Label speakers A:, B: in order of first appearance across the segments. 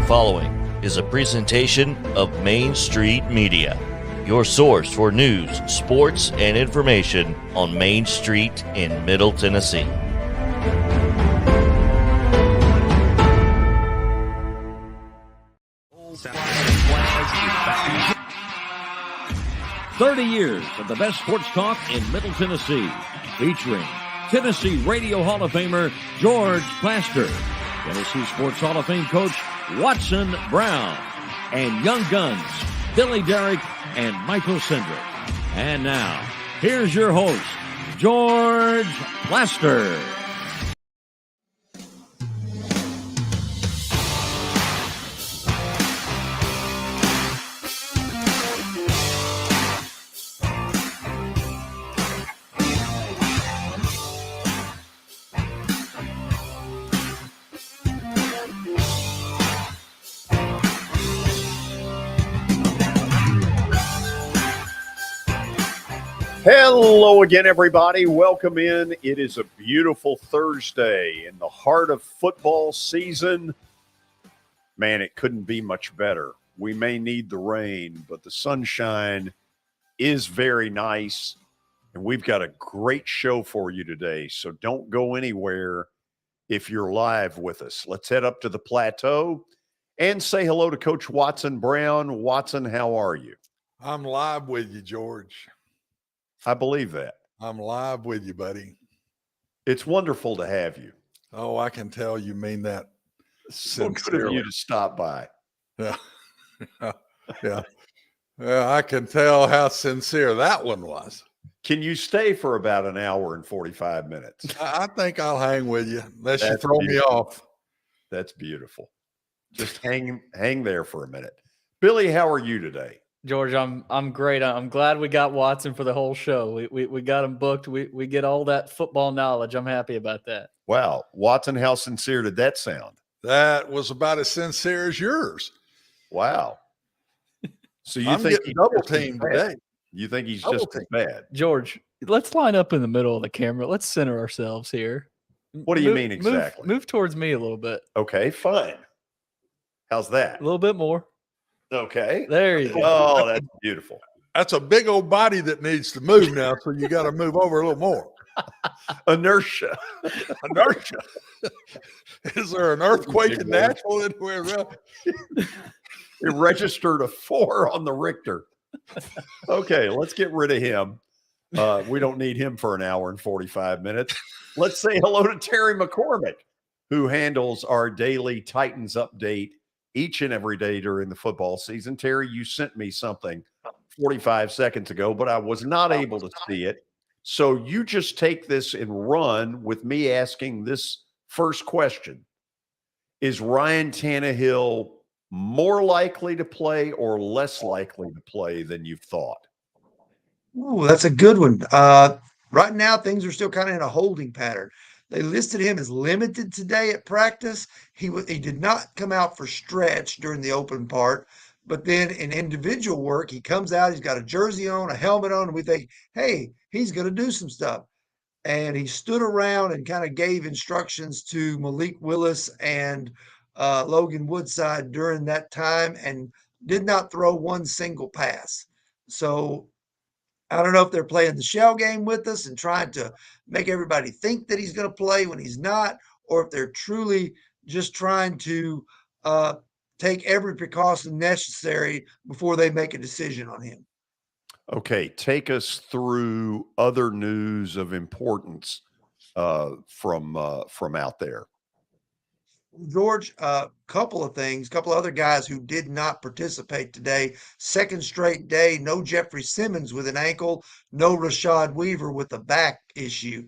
A: following is a presentation of Main Street Media, your source for news, sports, and information on Main Street in Middle Tennessee.
B: "30 years of the best sports talk in Middle Tennessee, featuring Tennessee Radio Hall of Famer George Plaster, Tennessee Sports Hall of Fame coach Watson Brown, and Young Guns Billy Derrick and Michael Cindric. And now, here's your host, George Plaster.
C: Hello again, everybody. Welcome in. It is a beautiful Thursday in the heart of football season. Man, it couldn't be much better. We may need the rain, but the sunshine is very nice, and we've got a great show for you today. So don't go anywhere if you're live with us. Let's head up to the plateau and say hello to Coach Watson Brown. Watson, how are you?
D: I'm live with you, George.
C: I believe that.
D: I'm live with you, buddy.
C: It's wonderful to have you.
D: Oh, I can tell you mean that
C: So good of you to stop by.
D: Yeah. Yeah. Yeah, I can tell how sincere that one was.
C: Can you stay for about an hour and 45 minutes?
D: I think I'll hang with you unless you
C: That's
D: throw me
C: beautiful.
D: off.
C: That's beautiful. Just hang there for a minute. Billy, how are you today?
E: George, I'm great. I'm glad we got Watson for the whole show. We got him booked. We get all that football knowledge. I'm happy about that.
C: Wow. Watson, how sincere did that sound?
D: That was about as sincere as yours.
C: Wow. So you
D: I'm
C: think
D: getting double teamed today.
C: You think he's
D: Double
C: just as bad?
E: George, let's line up in the middle of the camera. Let's center ourselves here.
C: What do you mean exactly?
E: Move towards me a little bit.
C: Okay, fine. How's that?
E: A little bit more.
C: Okay.
E: There you go.
C: Oh, that's beautiful.
D: That's a big old body that needs to move now, so you got to move over a little more.
C: Inertia.
D: Inertia. Is there an earthquake in Nashville anywhere around?
C: It registered a 4 on the Richter. Okay, let's get rid of him. We don't need him for an hour and 45 minutes. Let's say hello to Terry McCormick, who handles our daily Titans update each and every day during the football season. Terry, you sent me something 45 seconds ago, but I was not able to see it. So you just take this and run with me asking this first question. Is Ryan Tannehill more likely to play or less likely to play than you've thought?
F: Ooh, that's a good one. Right now, things are still kind of in a holding pattern. They listed him as limited today at practice. He did not come out for stretch during the open part, but then in individual work, he comes out, he's got a jersey on, a helmet on, and we think, hey, he's going to do some stuff. And he stood around and kind of gave instructions to Malik Willis and Logan Woodside during that time and did not throw one single pass. So I don't know if they're playing the shell game with us and trying to make everybody think that he's going to play when he's not, or if they're truly just trying to take every precaution necessary before they make a decision on him.
C: Okay, take us through other news of importance from out there.
F: George, a couple of things, a couple of other guys who did not participate today. Second straight day, no Jeffrey Simmons with an ankle, no Rashad Weaver with a back issue.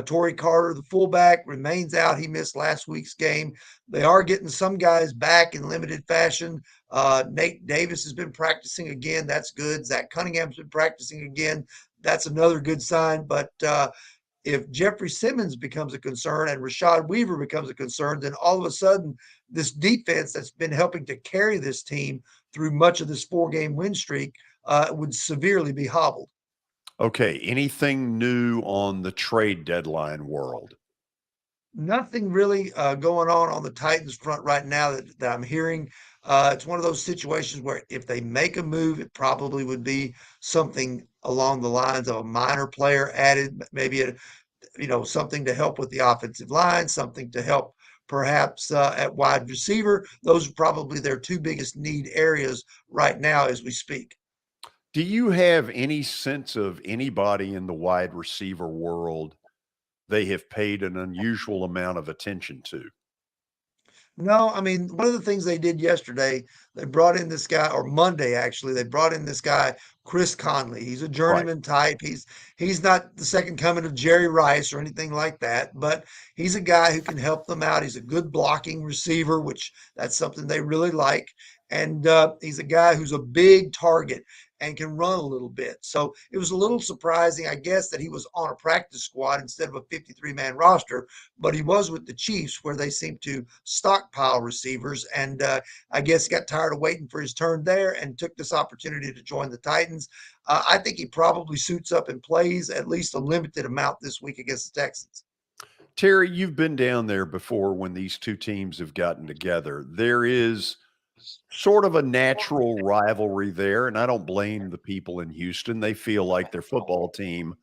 F: Torrey Carter, the fullback, remains out. He missed last week's game. They are getting some guys back in limited fashion. Nate Davis has been practicing again. That's good. Zach Cunningham's been practicing again. That's another good sign. But if Jeffrey Simmons becomes a concern and Rashad Weaver becomes a concern, then all of a sudden this defense that's been helping to carry this team through much of this 4-game win streak would severely be hobbled.
C: Okay, anything new on the trade deadline world?
F: Nothing really going on the Titans front right now that I'm hearing. It's one of those situations where if they make a move, it probably would be something along the lines of a minor player added, maybe something to help with the offensive line, something to help perhaps at wide receiver. Those are probably their two biggest need areas right now as we speak.
C: Do you have any sense of anybody in the wide receiver world they have paid an unusual amount of attention to?
F: No, I mean, one of the things they did yesterday, they brought in this guy, or Monday actually, they brought in this guy, Chris Conley. He's a
C: Right.
F: journeyman type. He's not the second coming of Jerry Rice or anything like that, but he's a guy who can help them out. He's a good blocking receiver, which that's something they really like. And he's a guy who's a big target and can run a little bit. So it was a little surprising, I guess, that he was on a practice squad instead of a 53-man roster, but he was with the Chiefs where they seem to stockpile receivers. And I guess he got tired of waiting for his turn there and took this opportunity to join the Titans. I think he probably suits up and plays at least a limited amount this week against the Texans.
C: Terry, you've been down there before when these two teams have gotten together. There is sort of a natural rivalry there, and I don't blame the people in Houston. They feel like their football team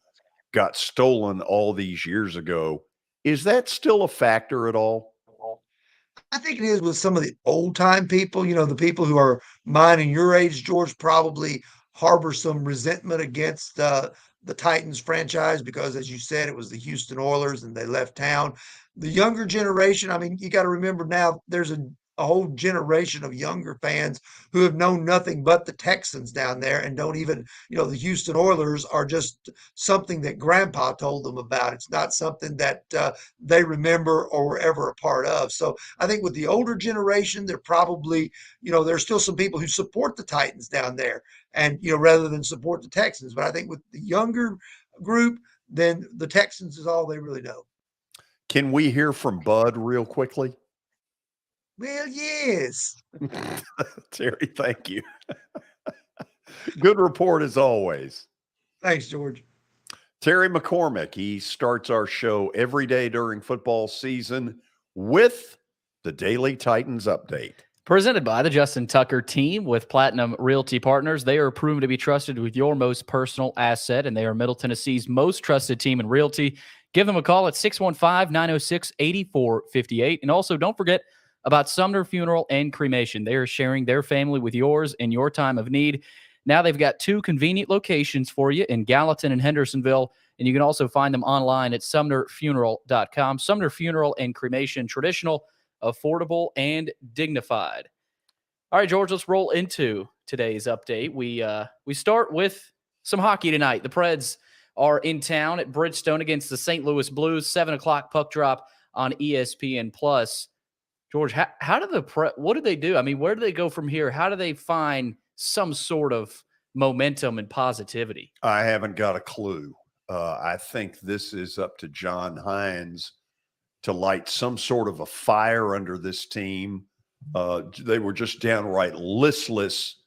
C: got stolen all these years ago. Is that still a factor at all?
F: I think it is with some of the old time people, the people who are mine and your age, George, probably harbor some resentment against the Titans franchise because, as you said, it was the Houston Oilers and they left town. The younger generation, I mean, you got to remember now there's a whole generation of younger fans who have known nothing but the Texans down there and don't even, the Houston Oilers are just something that grandpa told them about. It's not something that they remember or were ever a part of. So I think with the older generation, they're probably, there's still some people who support the Titans down there and, rather than support the Texans. But I think with the younger group, then the Texans is all they really know.
C: Can we hear from Bud real quickly?
F: Well, yes.
C: Terry, thank you. Good report as always.
F: Thanks, George.
C: Terry McCormick, he starts our show every day during football season with the Daily Titans Update.
E: Presented by the Justin Tucker team with Platinum Realty Partners. They are proven to be trusted with your most personal asset, and they are Middle Tennessee's most trusted team in realty. Give them a call at 615-906-8458. And also, don't forget about Sumner Funeral and Cremation. They are sharing their family with yours in your time of need. Now they've got two convenient locations for you in Gallatin and Hendersonville, and you can also find them online at sumnerfuneral.com. Sumner Funeral and Cremation, traditional, affordable, and dignified. All right, George, let's roll into today's update. We start with some hockey tonight. The Preds are in town at Bridgestone against the St. Louis Blues, 7 o'clock puck drop on ESPN+. George, what do they do? I mean, where do they go from here? How do they find some sort of momentum and positivity?
C: I haven't got a clue. I think this is up to John Hines to light some sort of a fire under this team. They were just downright listless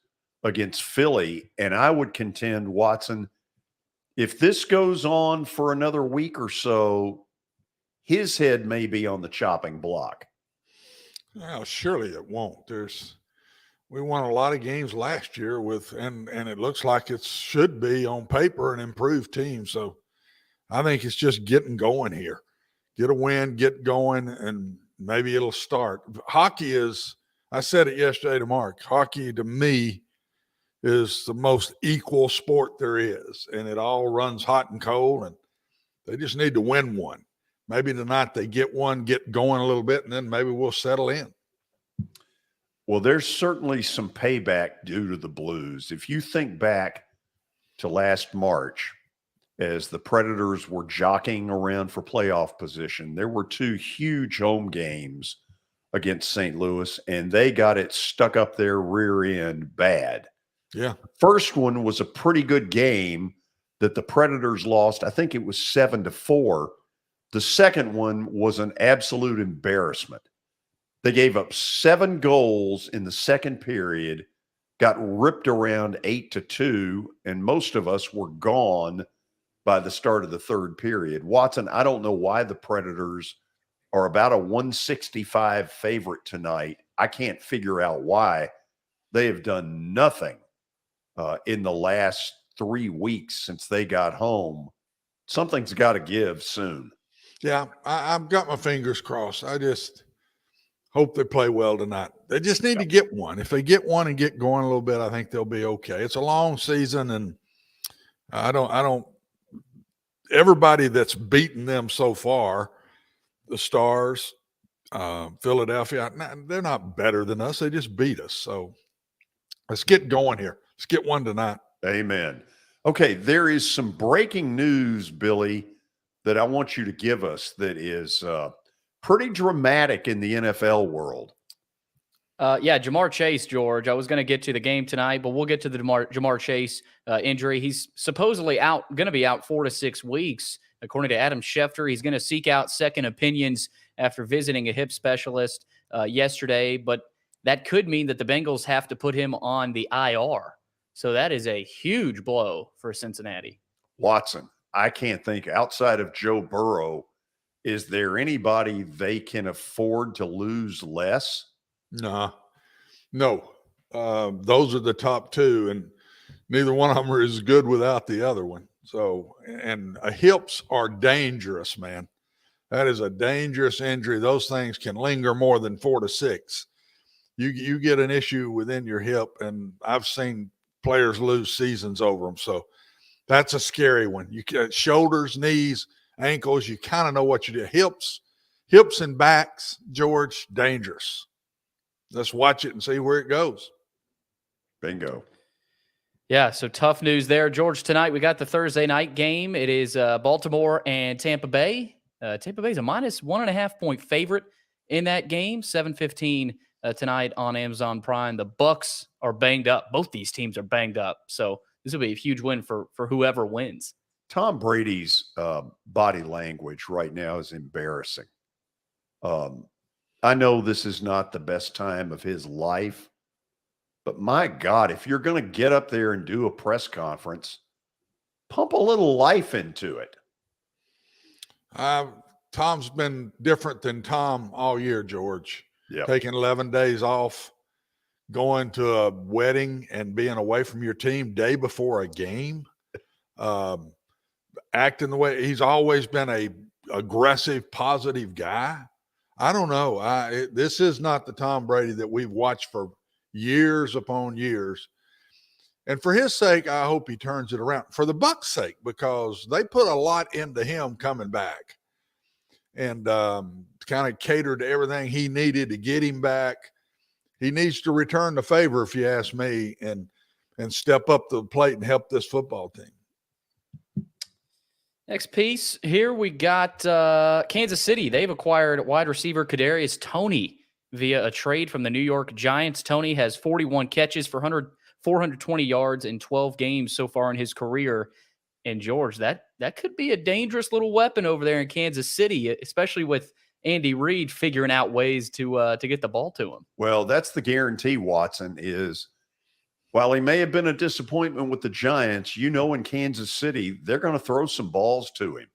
C: against Philly. And I would contend, Watson, if this goes on for another week or so, his head may be on the chopping block.
D: Well, surely it won't. We won a lot of games last year and it looks like it should be on paper an improved team. So I think it's just getting going here. Get a win, get going, and maybe it'll start. Hockey is, I said it yesterday to Mark, hockey to me is the most equal sport there is. And it all runs hot and cold, and they just need to win one. Maybe tonight they get one, get going a little bit, and then maybe we'll settle in.
C: Well, there's certainly some payback due to the Blues. If you think back to last March, as the Predators were jockeying around for playoff position, there were two huge home games against St. Louis, and they got it stuck up their rear end bad.
D: Yeah.
C: First one was a pretty good game that the Predators lost. I think it was 7-4. The second one was an absolute embarrassment. They gave up 7 goals in the second period, got ripped around 8-2, and most of us were gone by the start of the third period. Watson, I don't know why the Predators are about a 165 favorite tonight. I can't figure out why. They have done nothing in the last 3 weeks since they got home. Something's got to give soon.
D: Yeah, I've got my fingers crossed. I just hope they play well tonight. They just need to get one. If they get one and get going a little bit, I think they'll be okay. It's a long season, and I don't everybody that's beaten them so far, the Stars, Philadelphia, they're not better than us. They just beat us. So let's get going here. Let's get one tonight.
C: Amen. Okay, there is some breaking news, Billy, that I want you to give us that is pretty dramatic in the NFL world.
E: Yeah, Jamar Chase, George. I was going to get to the game tonight, but we'll get to the Jamar Chase injury. He's supposedly going to be out 4 to 6 weeks. According to Adam Schefter, he's going to seek out second opinions after visiting a hip specialist yesterday, but that could mean that the Bengals have to put him on the IR. So that is a huge blow for Cincinnati.
C: Watson, I can't think outside of Joe Burrow, is there anybody they can afford to lose less?
D: No. Those are the top two, and neither one of them are as good without the other one. So, and hips are dangerous, man. That is a dangerous injury. Those things can linger more than 4 to 6. You get an issue within your hip, and I've seen players lose seasons over them. So that's a scary one. You get shoulders, knees, ankles. You kind of know what you do. Hips and backs, George, dangerous. Let's watch it and see where it goes.
C: Bingo.
E: Yeah, so tough news there. George, tonight we got the Thursday night game. It is Baltimore and Tampa Bay. Tampa Bay is a minus 1.5 point favorite in that game. 7:15 tonight on Amazon Prime. The Bucks are banged up. Both these teams are banged up. So this will be a huge win for whoever wins.
C: Tom Brady's body language right now is embarrassing. I know this is not the best time of his life, but my God, if you're going to get up there and do a press conference, pump a little life into it.
D: Tom's been different than Tom all year, George.
C: Yeah,
D: taking 11 days off, going to a wedding and being away from your team day before a game, acting the way he's always been a aggressive, positive guy. I don't know. This is not the Tom Brady that we've watched for years upon years. And for his sake, I hope he turns it around. For the Bucs' sake, because they put a lot into him coming back and kind of catered to everything he needed to get him back. He needs to return the favor, if you ask me, and step up to the plate and help this football team.
E: Next piece here, we got Kansas City. They've acquired wide receiver Kadarius Toney via a trade from the New York Giants. Toney has 41 catches for 420 yards in 12 games so far in his career. And George, that could be a dangerous little weapon over there in Kansas City, especially with Andy Reid figuring out ways to get the ball to him.
C: Well, that's the guarantee, Watson, is while he may have been a disappointment with the Giants, in Kansas City, they're going to throw some balls to him.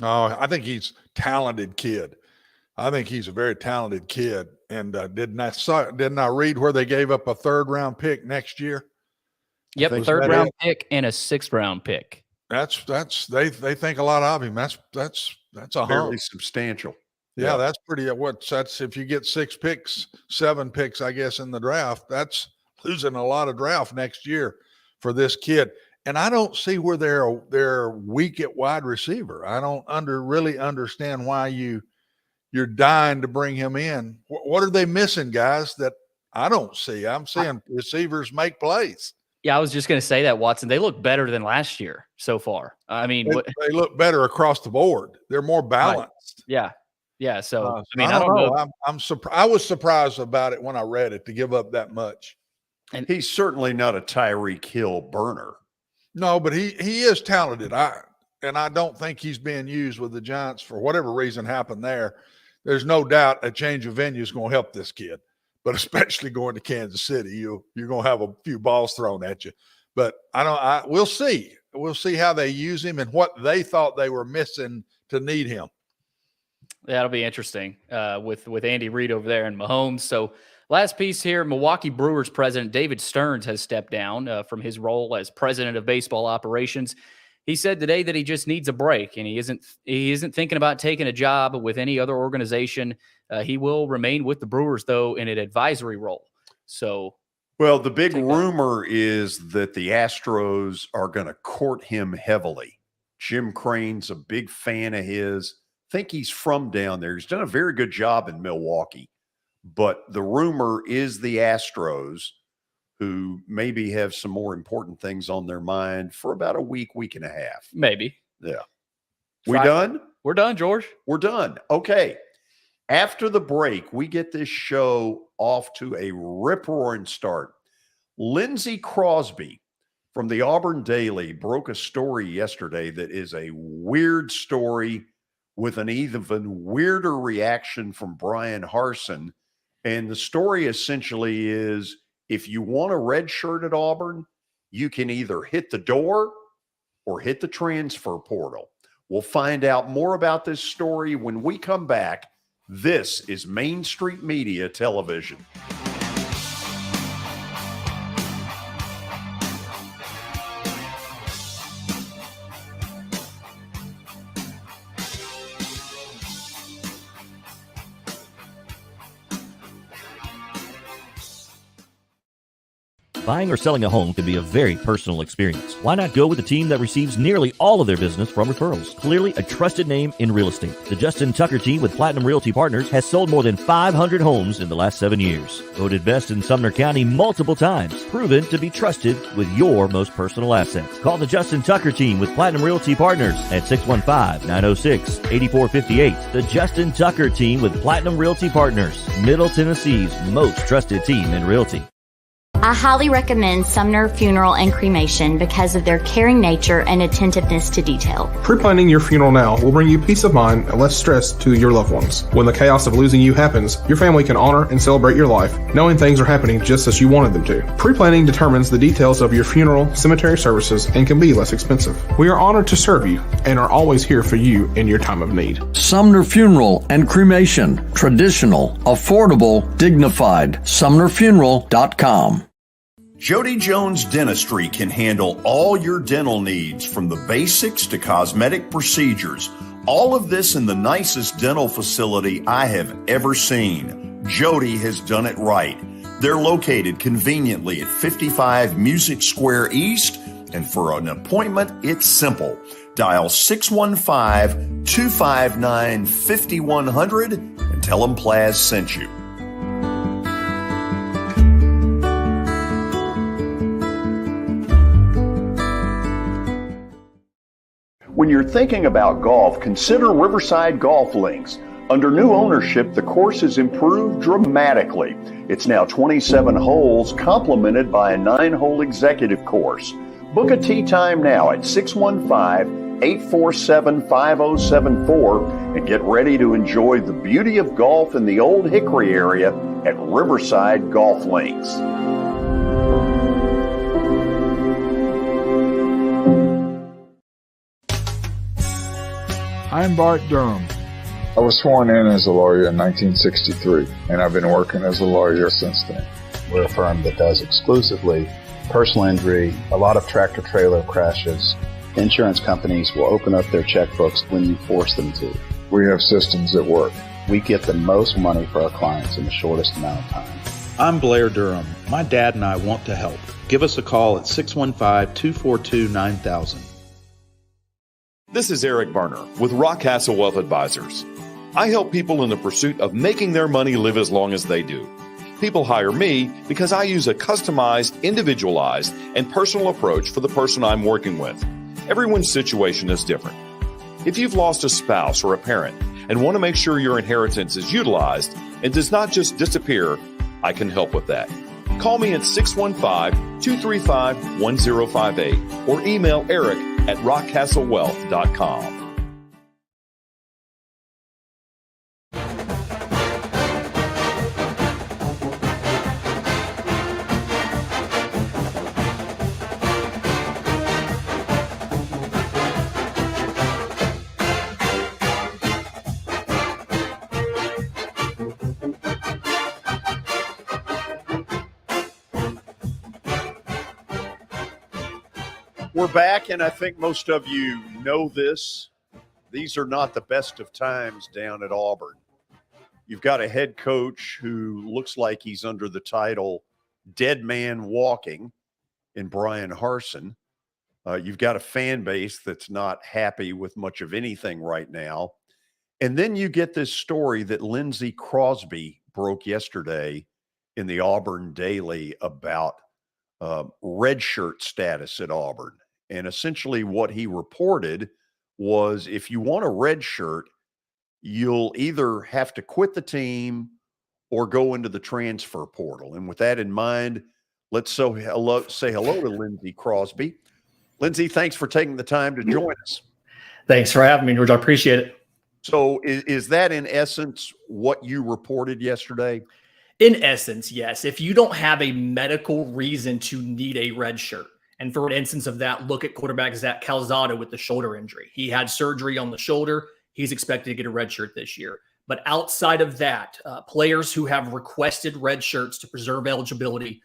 D: Oh, I think he's a talented kid. I think he's a very talented kid. And didn't I read where they gave up a 3rd-round pick next year?
E: Yep, 3rd-round pick and a 6th-round pick.
D: That's they think a lot of him. That's a
C: fairly substantial.
D: Yeah, that's pretty. That's if you get 6 picks, 7 picks, I guess, in the draft. That's losing a lot of draft next year for this kid. And I don't see where they're weak at wide receiver. I don't really understand why you're dying to bring him in. What are they missing, guys, that I don't see? I'm seeing receivers make plays.
E: Yeah, I was just going to say that, Watson. They look better than last year so far. I mean,
D: they look better across the board. They're more balanced.
E: Right. Yeah. So
D: I mean, I don't know. I'm surprised. I was surprised about it when I read it to give up that much.
C: And he's certainly not a Tyreek Hill burner.
D: No, but he is talented. I don't think he's being used with the Giants for whatever reason happened there. There's no doubt a change of venue is going to help this kid, but especially going to Kansas City, you're going to have a few balls thrown at you. But we'll see. We'll see how they use him and what they thought they were missing to need him.
E: That'll be interesting with Andy Reid over there and Mahomes. So last piece here, Milwaukee Brewers president David Stearns has stepped down from his role as president of baseball operations. He said today that he just needs a break, and he isn't thinking about taking a job with any other organization. He will remain with the Brewers, though, in an advisory role. So,
C: well, the big rumor is that the Astros are going to court him heavily. Jim Crane's a big fan of his. I think he's from down there. He's done a very good job in Milwaukee. But the rumor is the Astros, who maybe have some more important things on their mind for about a week and a half.
E: Maybe.
C: Yeah. We done?
E: We're done, George.
C: We're done. Okay. After the break, we get this show off to a rip-roaring start. Lindsay Crosby from the Auburn Daily broke a story yesterday that is a weird story with an even weirder reaction from Brian Harsin. And the story essentially is, if you want a red shirt at Auburn, you can either hit the door or hit the transfer portal. We'll find out more about this story when we come back. This is Main Street Media Television.
A: Buying or selling a home can be a very personal experience. Why not go with a team that receives nearly all of their business from referrals? Clearly a trusted name in real estate. The Justin Tucker team with Platinum Realty Partners has sold more than 500 homes in the last 7 years. Voted best in Sumner County multiple times. Proven to be trusted with your most personal assets. Call the Justin Tucker team with Platinum Realty Partners at 615-906-8458. The Justin Tucker team with Platinum Realty Partners, Middle Tennessee's most trusted team in realty.
G: I highly recommend Sumner Funeral and Cremation because of their caring nature and attentiveness to detail.
H: Pre-planning your funeral now will bring you peace of mind and less stress to your loved ones. When the chaos of losing you happens, your family can honor and celebrate your life, knowing things are happening just as you wanted them to. Pre-planning determines the details of your funeral, cemetery services, and can be less expensive. We are honored to serve you and are always here for you in your time of need.
I: Sumner Funeral and Cremation. Traditional, affordable, dignified. SumnerFuneral.com.
C: Jody Jones Dentistry can handle all your dental needs, from the basics to cosmetic procedures. All of this in the nicest dental facility I have ever seen. Jody has done it right. They're located conveniently at 55 Music Square East, and for an appointment, it's simple. Dial 615-259-5100 and tell them Plaz sent you. When you're thinking about golf, consider Riverside Golf Links. Under new ownership, the course has improved dramatically. It's now 27 holes, complemented by a 9-hole executive course. Book a tee time now at 615-847-5074 and get ready to enjoy the beauty of golf in the Old Hickory area at Riverside Golf Links.
J: I'm Bart Durham.
K: I was sworn in as a lawyer in 1963, and I've been working as a lawyer since then.
L: We're a firm that does exclusively personal injury, a lot of tractor-trailer crashes. Insurance companies will open up their checkbooks when you force them to.
K: We have systems that work.
L: We get the most money for our clients in the shortest amount of time.
M: I'm Blair Durham. My dad and I want to help. Give us a call at 615-242-9000.
N: This is Eric Berner with Rockcastle Wealth Advisors. I help people in the pursuit of making their money live as long as they do. People hire me because I use a customized, individualized, and personal approach for the person I'm working with. Everyone's situation is different. If you've lost a spouse or a parent and want to make sure your inheritance is utilized and does not just disappear, I can help with that. Call me at 615-235-1058 or email Eric at rockcastlewealth.com.
C: We're back, and I think most of you know this. These are not the best of times down at Auburn. You've got a head coach who looks like he's under the title Dead Man Walking in Brian Harsin. You've got a fan base that's not happy with much of anything right now. And then you get this story that Lindsay Crosby broke yesterday in the Auburn Daily about redshirt status at Auburn. And essentially what he reported was if you want a red shirt, you'll either have to quit the team or go into the transfer portal. And with that in mind, let's say hello to Lindsay Crosby. Lindsay, thanks for taking the time to join us.
J: Thanks for having me, George. I appreciate it.
C: So is that in essence what you reported yesterday?
J: In essence, yes. If you don't have a medical reason to need a red shirt, and for an instance of that, look at quarterback Zach Calzada with the shoulder injury. He had surgery on the shoulder. He's expected to get a red shirt this year. But outside of that, players who have requested red shirts to preserve eligibility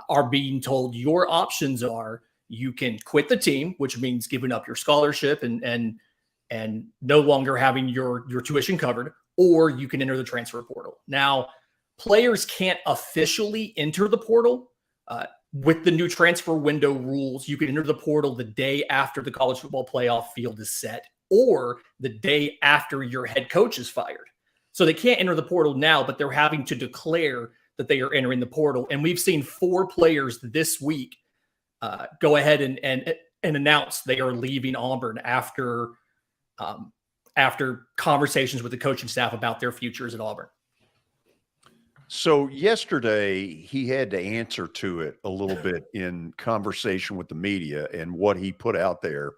J: are being told your options are you can quit the team, which means giving up your scholarship and no longer having your tuition covered, or you can enter the transfer portal. Now, players can't officially enter the portal. With the new transfer window rules, you can enter the portal the day after the college football playoff field is set or the day after your head coach is fired. So they can't enter the portal now, but they're having to declare that they are entering the portal. And we've seen 4 players this week go ahead and announce they are leaving Auburn after conversations with the coaching staff about their futures at Auburn.
C: So yesterday he had to answer to it a little bit in conversation with the media, and what he put out there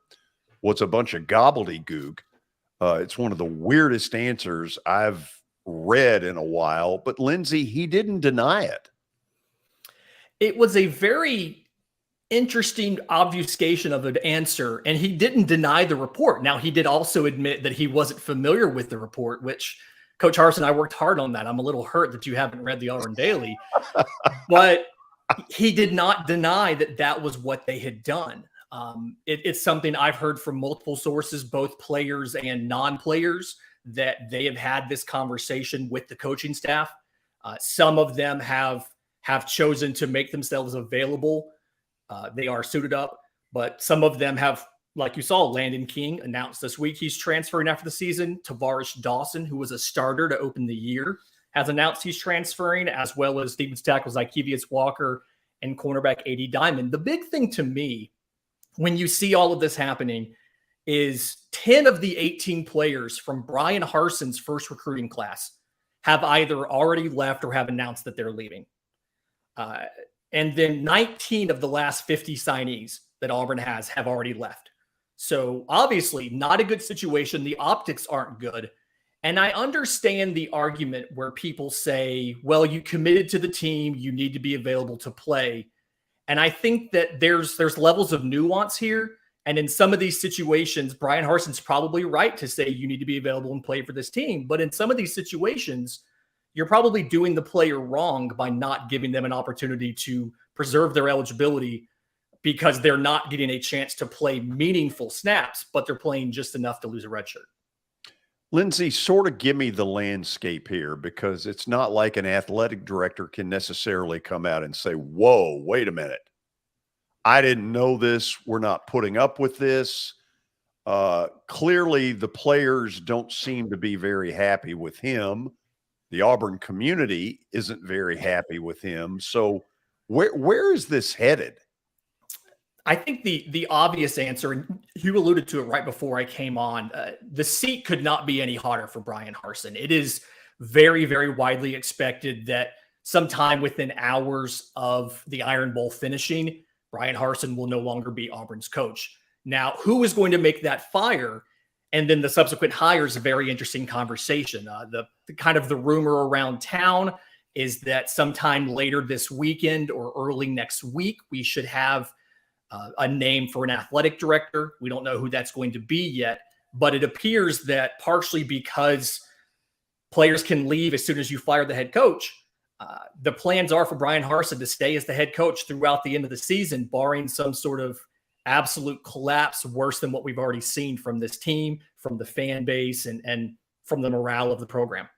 C: was a bunch of gobbledygook. It's one of the weirdest answers I've read in a while, but Lindsay, he didn't deny it.
J: It was a very interesting obfuscation of an answer, and he didn't deny the report. Now, he did also admit that he wasn't familiar with the report, which Coach Harsin and I worked hard on that. I'm a little hurt that you haven't read the Auburn Daily, but he did not deny that that was what they had done. It's something I've heard from multiple sources, both players and non-players, that they have had this conversation with the coaching staff. Some of them have chosen to make themselves available. They are suited up, but some of them have, like you saw, Landon King announced this week he's transferring after the season. Tavarish Dawson, who was a starter to open the year, has announced he's transferring, as well as Stevens tackles Ikevius Walker and cornerback A.D. Diamond. The big thing to me, when you see all of this happening, is 10 of the 18 players from Brian Harsin's first recruiting class have either already left or have announced that they're leaving. And then 19 of the last 50 signees that Auburn has have already left. So obviously not a good situation. The optics aren't good. And I understand the argument where people say, well, you committed to the team, you need to be available to play. And I think that there's levels of nuance here. And in some of these situations, Brian Harsin's probably right to say you need to be available and play for this team. But in some of these situations, you're probably doing the player wrong by not giving them an opportunity to preserve their eligibility, because they're not getting a chance to play meaningful snaps, but they're playing just enough to lose a red shirt.
C: Lindsay, sort of give me the landscape here, because it's not like an athletic director can necessarily come out and say, whoa, wait a minute. I didn't know this. We're not putting up with this. Clearly, the players don't seem to be very happy with him. The Auburn community isn't very happy with him. So where is this headed?
J: I think the obvious answer, and you alluded to it right before I came on, the seat could not be any hotter for Brian Harsin. It is very, very widely expected that sometime within hours of the Iron Bowl finishing, Brian Harsin will no longer be Auburn's coach. Now, who is going to make that fire? And then the subsequent hire is a very interesting conversation. The kind of the rumor around town is that sometime later this weekend or early next week, we should have a name for an athletic director. We don't know who that's going to be yet, but it appears that partially because players can leave as soon as you fire the head coach, the plans are for Brian Harsin to stay as the head coach throughout the end of the season, barring some sort of absolute collapse, worse than what we've already seen from this team, from the fan base, and from the morale of the program.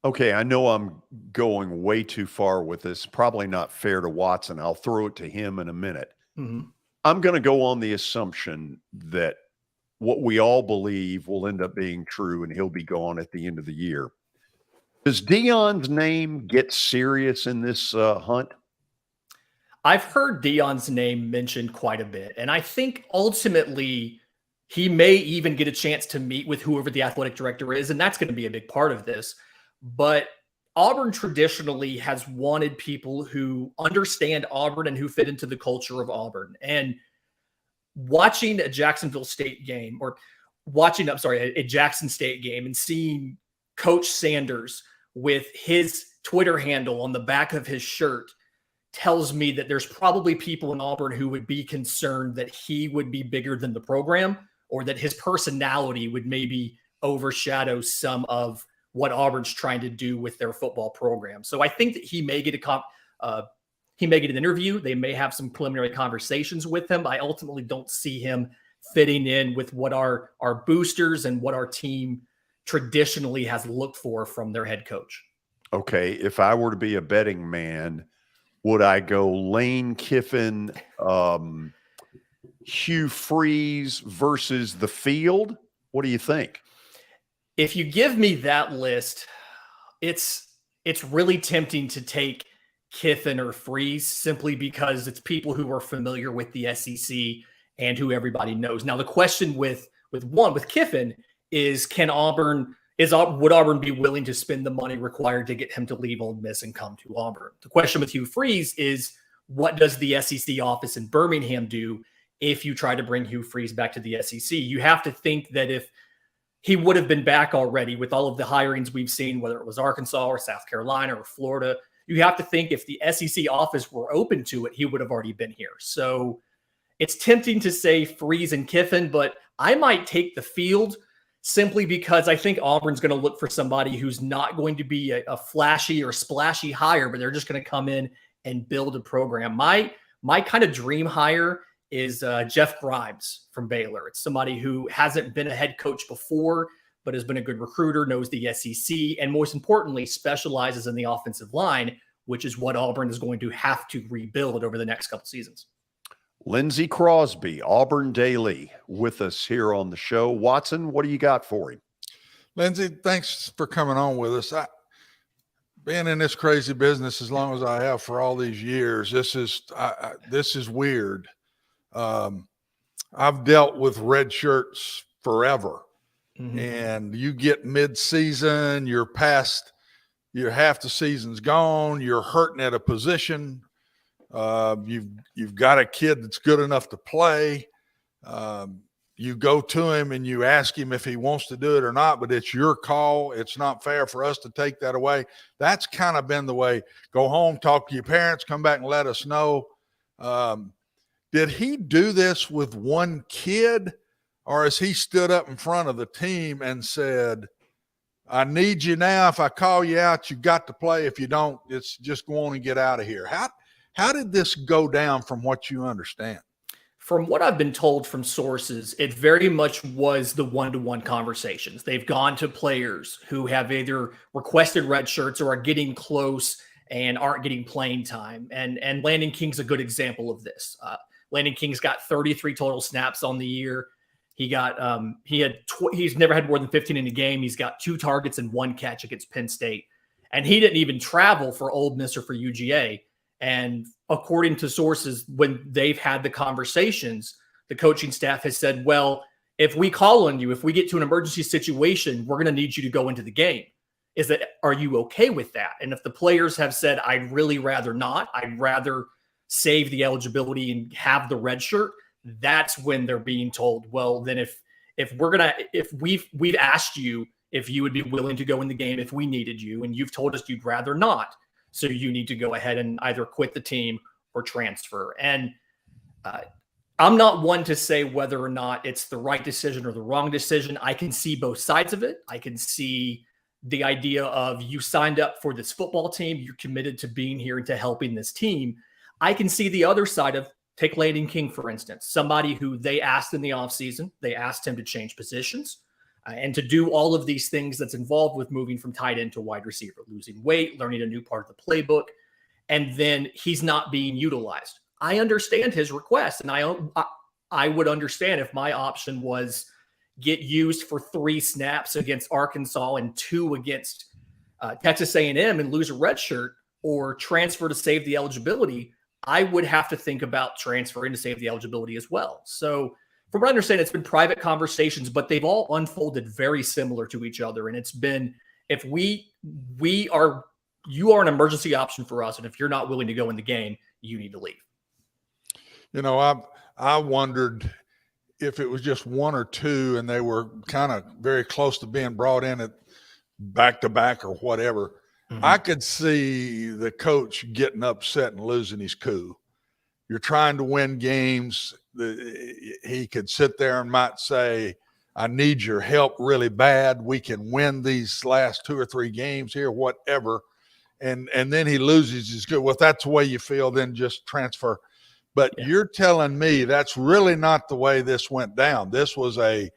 C: Okay, I know I'm going way too far with this. Probably not fair to Watson. I'll throw it to him in a minute.
J: Mm-hmm.
C: I'm going to go on the assumption that what we all believe will end up being true, and he'll be gone at the end of the year. Does Deion's name get serious in this hunt?
J: I've heard Deion's name mentioned quite a bit, and I think ultimately he may even get a chance to meet with whoever the athletic director is, and that's going to be a big part of this. But Auburn traditionally has wanted people who understand Auburn and who fit into the culture of Auburn. And watching a Jacksonville State game, or a Jackson State game, and seeing Coach Sanders with his Twitter handle on the back of his shirt tells me that there's probably people in Auburn who would be concerned that he would be bigger than the program, or that his personality would maybe overshadow some of what Auburn's trying to do with their football program. So I think that he may get an interview. They may have some preliminary conversations with him. I ultimately don't see him fitting in with what our boosters and what our team traditionally has looked for from their head coach.
C: Okay, if I were to be a betting man, would I go Lane Kiffin, Hugh Freeze versus the field? What do you think?
J: If you give me that list, it's really tempting to take Kiffin or Freeze, simply because it's people who are familiar with the SEC and who everybody knows. Now, the question with Kiffin is, would Auburn be willing to spend the money required to get him to leave Ole Miss and come to Auburn? The question with Hugh Freeze is, what does the SEC office in Birmingham do if you try to bring Hugh Freeze back to the SEC? You have to think that if he would have been back already with all of the hirings we've seen, whether it was Arkansas or South Carolina or Florida, you have to think if the SEC office were open to it, he would have already been here. So it's tempting to say Freeze and Kiffin, but I might take the field, simply because I think Auburn's going to look for somebody who's not going to be a flashy or splashy hire, but they're just going to come in and build a program. My kind of dream hire is Jeff Grimes from Baylor. It's somebody who hasn't been a head coach before, but has been a good recruiter, knows the SEC, and most importantly, specializes in the offensive line, which is what Auburn is going to have to rebuild over the next couple seasons.
C: Lindsay Crosby, Auburn Daily, with us here on the show. Watson, what do you got for him?
D: Lindsay, thanks for coming on with us. Being in this crazy business as long as I have for all these years, this is weird. I've dealt with red shirts forever. Mm-hmm. And you get mid-season, you're half the season's gone, you're hurting at a position. You've got a kid that's good enough to play. You go to him and you ask him if he wants to do it or not, but it's your call. It's not fair for us to take that away. That's kind of been the way. Go home, talk to your parents, come back and let us know. Did he do this with one kid, or has he stood up in front of the team and said, I need you now. If I call you out, you got to play. If you don't, it's just go on and get out of here. How did this go down from what you understand?
J: From what I've been told from sources, it very much was the one-to-one conversations. They've gone to players who have either requested red shirts or are getting close and aren't getting playing time. And Landon King's a good example of this. Landon King's got 33 total snaps on the year. He's never had more than 15 in a game. He's got 2 targets and 1 catch against Penn State. And he didn't even travel for Ole Miss or for UGA. And according to sources, when they've had the conversations, the coaching staff has said, well, if we call on you, if we get to an emergency situation, we're going to need you to go into the game. Are you okay with that? And if the players have said, I'd really rather not, I'd rather save the eligibility and have the red shirt, that's when they're being told, well, then if we've asked you if you would be willing to go in the game if we needed you, and you've told us you'd rather not, so you need to go ahead and either quit the team or transfer. And I'm not one to say whether or not it's the right decision or the wrong decision. I can see both sides of it. I can see the idea of you signed up for this football team, you're committed to being here and to helping this team. I can see the other side of Take Landon King, for instance, somebody who they asked in the offseason. They asked him to change positions and to do all of these things that's involved with moving from tight end to wide receiver, losing weight, learning a new part of the playbook, and then he's not being utilized. I understand his request, and I would understand if my option was get used for 3 snaps against Arkansas and 2 against Texas A&M and lose a red shirt, or transfer to save the eligibility. I would have to think about transferring to save the eligibility as well. So from what I understand, it's been private conversations, but they've all unfolded very similar to each other. And it's been, if you are an emergency option for us, and if you're not willing to go in the game, you need to leave.
D: You know, I wondered if it was just 1 or 2 and they were kind of very close to being brought in at back-to-back or whatever. Mm-hmm. I could see the coach getting upset and losing his cool. You're trying to win games. He could sit there and might say, I need your help really bad. We can win these last 2 or 3 games here, whatever. And then he loses his cool. Well, if that's the way you feel, then just transfer. But You're telling me that's really not the way this went down. This was a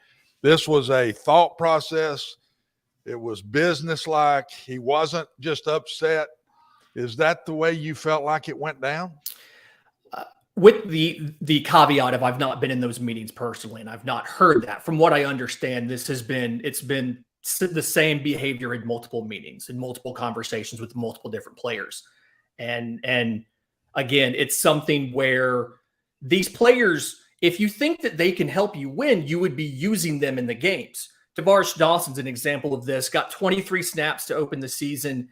D: thought process. It was businesslike. He wasn't just upset. Is that the way you felt like it went down?
J: With the caveat of I've not been in those meetings personally, and I've not heard that. From what I understand, it's been the same behavior in multiple meetings, in multiple conversations with multiple different players. And again, it's something where these players, if you think that they can help you win, you would be using them in the games. Tavares Dawson's an example of this. Got 23 snaps to open the season,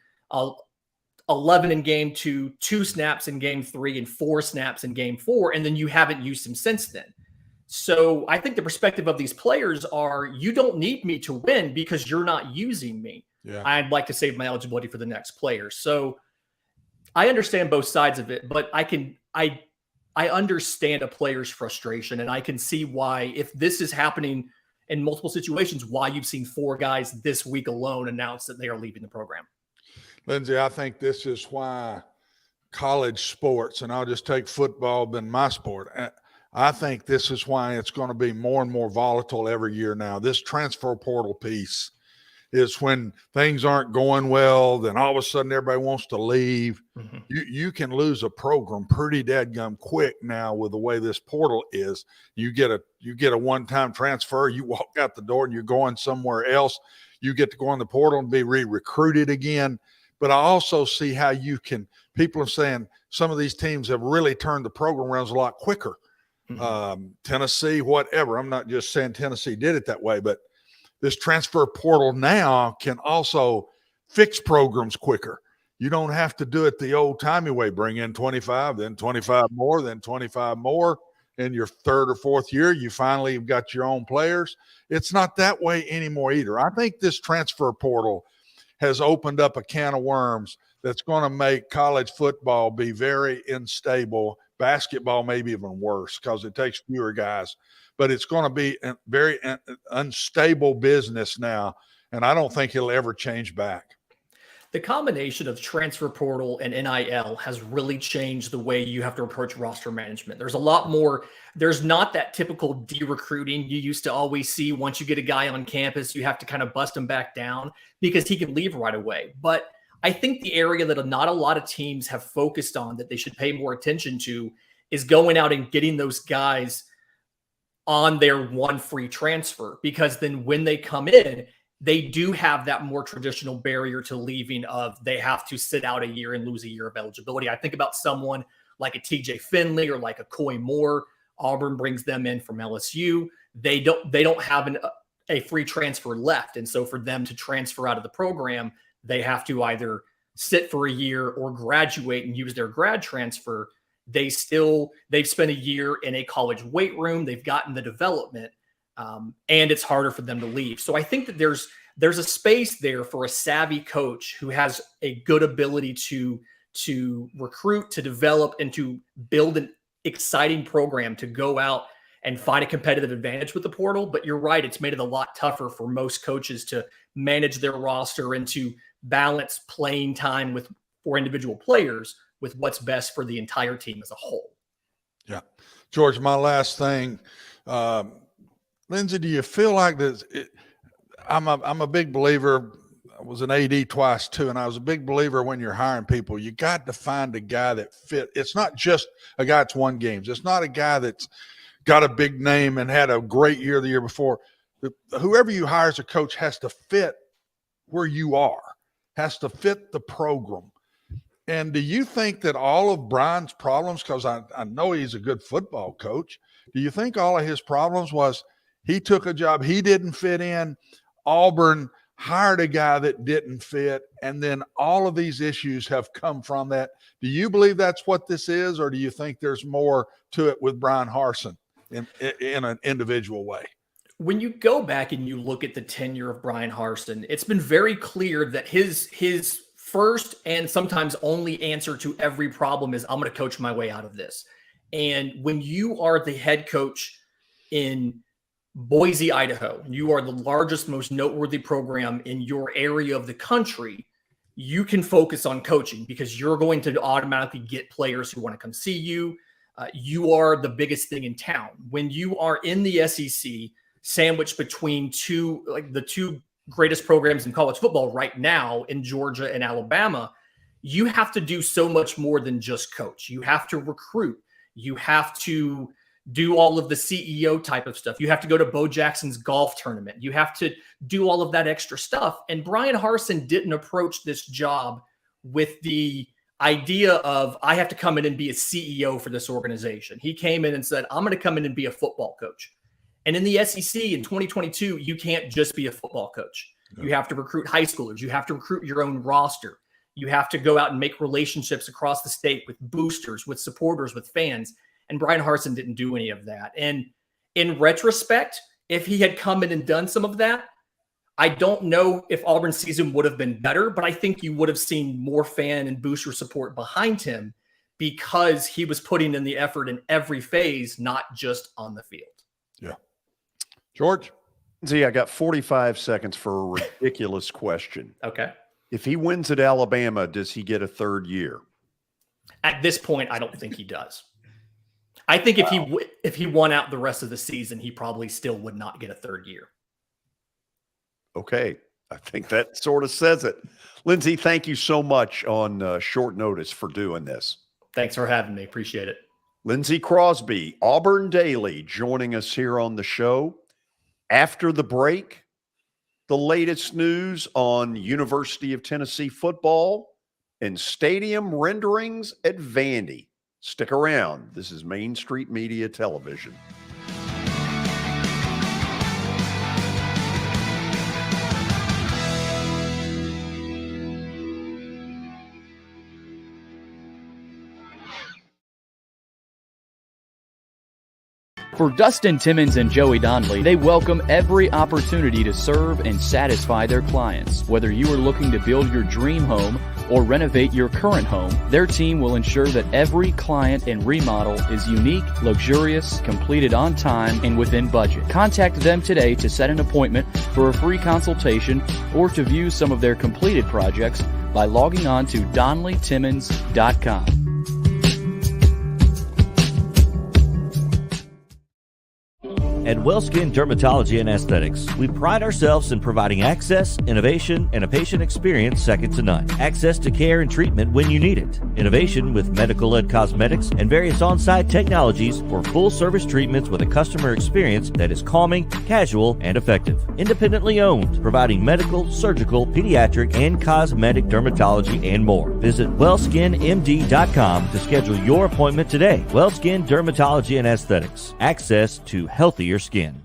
J: 11 in game 2, 2 snaps in game 3, and 4 snaps in game 4, and then you haven't used him since then. So I think the perspective of these players are, you don't need me to win because you're not using me. Yeah. I'd like to save my eligibility for the next player. So I understand both sides of it, but I understand a player's frustration, and I can see why, if this is happening in multiple situations, why you've seen 4 guys this week alone announce that they are leaving the program.
D: Lindsay, I think this is why college sports, and I'll just take football, been my sport. I think this is why it's going to be more and more volatile every year now. This transfer portal piece is when things aren't going well, then all of a sudden everybody wants to leave. Mm-hmm. You can lose a program pretty dadgum quick now with the way this portal is. You get a one-time transfer, you walk out the door and you're going somewhere else. You get to go in the portal and be re-recruited again. But I also see how people are saying some of these teams have really turned the program around a lot quicker. Mm-hmm. Tennessee, whatever. I'm not just saying Tennessee did it that way, but this transfer portal now can also fix programs quicker. You don't have to do it the old-timey way, bring in 25, then 25 more, then 25 more. In your 3rd or 4th year, you finally have got your own players. It's not that way anymore either. I think this transfer portal has opened up a can of worms that's going to make college football be very unstable. Basketball maybe even worse because it takes fewer guys. But it's going to be a very unstable business now, and I don't think it'll ever change back.
J: The combination of transfer portal and NIL has really changed the way you have to approach roster management. There's a lot more. There's not that typical de-recruiting you used to always see. Once you get a guy on campus, you have to kind of bust him back down because he can leave right away. But I think the area that not a lot of teams have focused on that they should pay more attention to is going out and getting those guys on their one free transfer, because then when they come in, they do have that more traditional barrier to leaving of they have to sit out a year and lose a year of eligibility. I think about someone like a TJ Finley or like a Coy Moore. Auburn brings them in from LSU. They don't have a free transfer left. And so for them to transfer out of the program, they have to either sit for a year or graduate and use their grad transfer. They've spent a year in a college weight room. They've gotten the development, and it's harder for them to leave. So I think that there's a space there for a savvy coach who has a good ability to recruit, to develop, and to build an exciting program to go out and find a competitive advantage with the portal. But you're right, it's made it a lot tougher for most coaches to manage their roster and to balance playing time for individual players with what's best for the entire team as a whole.
D: Yeah. George, my last thing, Lindsay, do you feel like this? I'm a big believer. I was an AD twice too, and I was a big believer when you're hiring people, you got to find a guy that fit. It's not just a guy that's won games. It's not a guy that's got a big name and had a great year the year before. Whoever you hire as a coach has to fit where you are, has to fit the program. And do you think that all of Brian's problems, because I know he's a good football coach, do you think all of his problems was he took a job he didn't fit in, Auburn hired a guy that didn't fit, and then all of these issues have come from that? Do you believe that's what this is, or do you think there's more to it with Brian Harsin in an individual way?
J: When you go back and you look at the tenure of Brian Harsin, it's been very clear that his first and sometimes only answer to every problem is, I'm going to coach my way out of this. And when you are the head coach in Boise, Idaho, you are the largest, most noteworthy program in your area of the country, you can focus on coaching because you're going to automatically get players who want to come see you. You are the biggest thing in town. When you are in the SEC, sandwiched between the two greatest programs in college football right now in Georgia and Alabama, you have to do so much more than just coach. You have to recruit. You have to do all of the CEO type of stuff. You have to go to Bo Jackson's golf tournament. You have to do all of that extra stuff. And Brian Harsin didn't approach this job with the idea of, I have to come in and be a CEO for this organization. He came in and said, I'm going to come in and be a football coach. And in the SEC in 2022, you can't just be a football coach. You have to recruit high schoolers. You have to recruit your own roster. You have to go out and make relationships across the state with boosters, with supporters, with fans. And Brian Harsin didn't do any of that. And in retrospect, if he had come in and done some of that, I don't know if Auburn's season would have been better, but I think you would have seen more fan and booster support behind him because he was putting in the effort in every phase, not just on the field.
D: Yeah. George?
C: See, I got 45 seconds for a ridiculous question.
J: Okay.
C: If he wins at Alabama, does he get a third year?
J: At this point, I don't think he does. I think if he won out the rest of the season, he probably still would not get a third year.
C: Okay. I think that sort of says it. Lindsay, thank you so much on short notice for doing this.
J: Thanks for having me. Appreciate it.
C: Lindsay Crosby, Auburn Daily, joining us here on the show. After the break, the latest news on University of Tennessee football and stadium renderings at Vandy. Stick around. This is Main Street Media Television.
E: For Dustin Timmons and Joey Donnelly, they welcome every opportunity to serve and satisfy their clients. Whether you are looking to build your dream home or renovate your current home, their team will ensure that every client and remodel is unique, luxurious, completed on time, and within budget. Contact them today to set an appointment for a free consultation or to view some of their completed projects by logging on to DonnellyTimmons.com.
A: At WellSkin Dermatology and Aesthetics, we pride ourselves in providing access, innovation, and a patient experience second to none. Access to care and treatment when you need it. Innovation with medical-led cosmetics and various on-site technologies for full-service treatments with a customer experience that is calming, casual, and effective. Independently owned, providing medical, surgical, pediatric, and cosmetic dermatology and more. Visit WellSkinMD.com to schedule your appointment today. WellSkin Dermatology and Aesthetics. Access to healthier skin.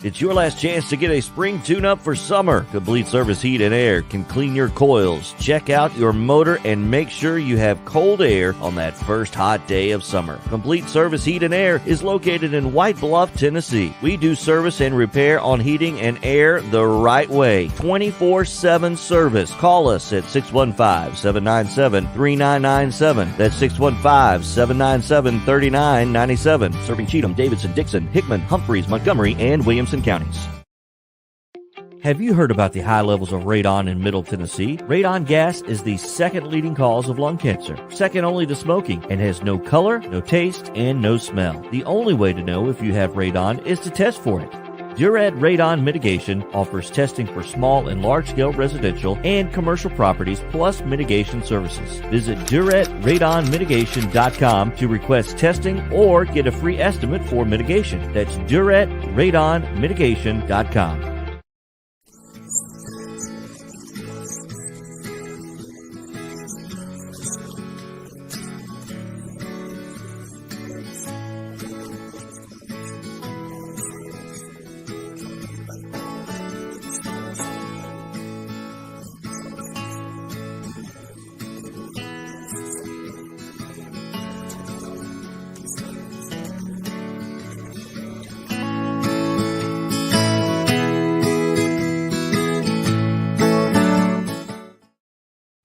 A: It's your last chance to get a spring tune-up for summer. Complete Service Heat and Air can clean your coils, check out your motor, and make sure you have cold air on that first hot day of summer. Complete Service Heat and Air is located in White Bluff, Tennessee. We do service and repair on heating and air the right way. 24/7 service. Call us at 615-797-3997. That's 615-797-3997. Serving Cheatham, Davidson, Dixon, Hickman, Humphreys, Montgomery, and Williamson counties. Have you heard about the high levels of radon in Middle Tennessee? Radon gas is the second leading cause of lung cancer, second only to smoking, and has no color, no taste, and no smell. The only way to know if you have radon is to test for it. Duret Radon Mitigation offers testing for small and large-scale residential and commercial properties, plus mitigation services. Visit DuretRadonMitigation.com to request testing or get a free estimate for mitigation. That's DuretRadonMitigation.com.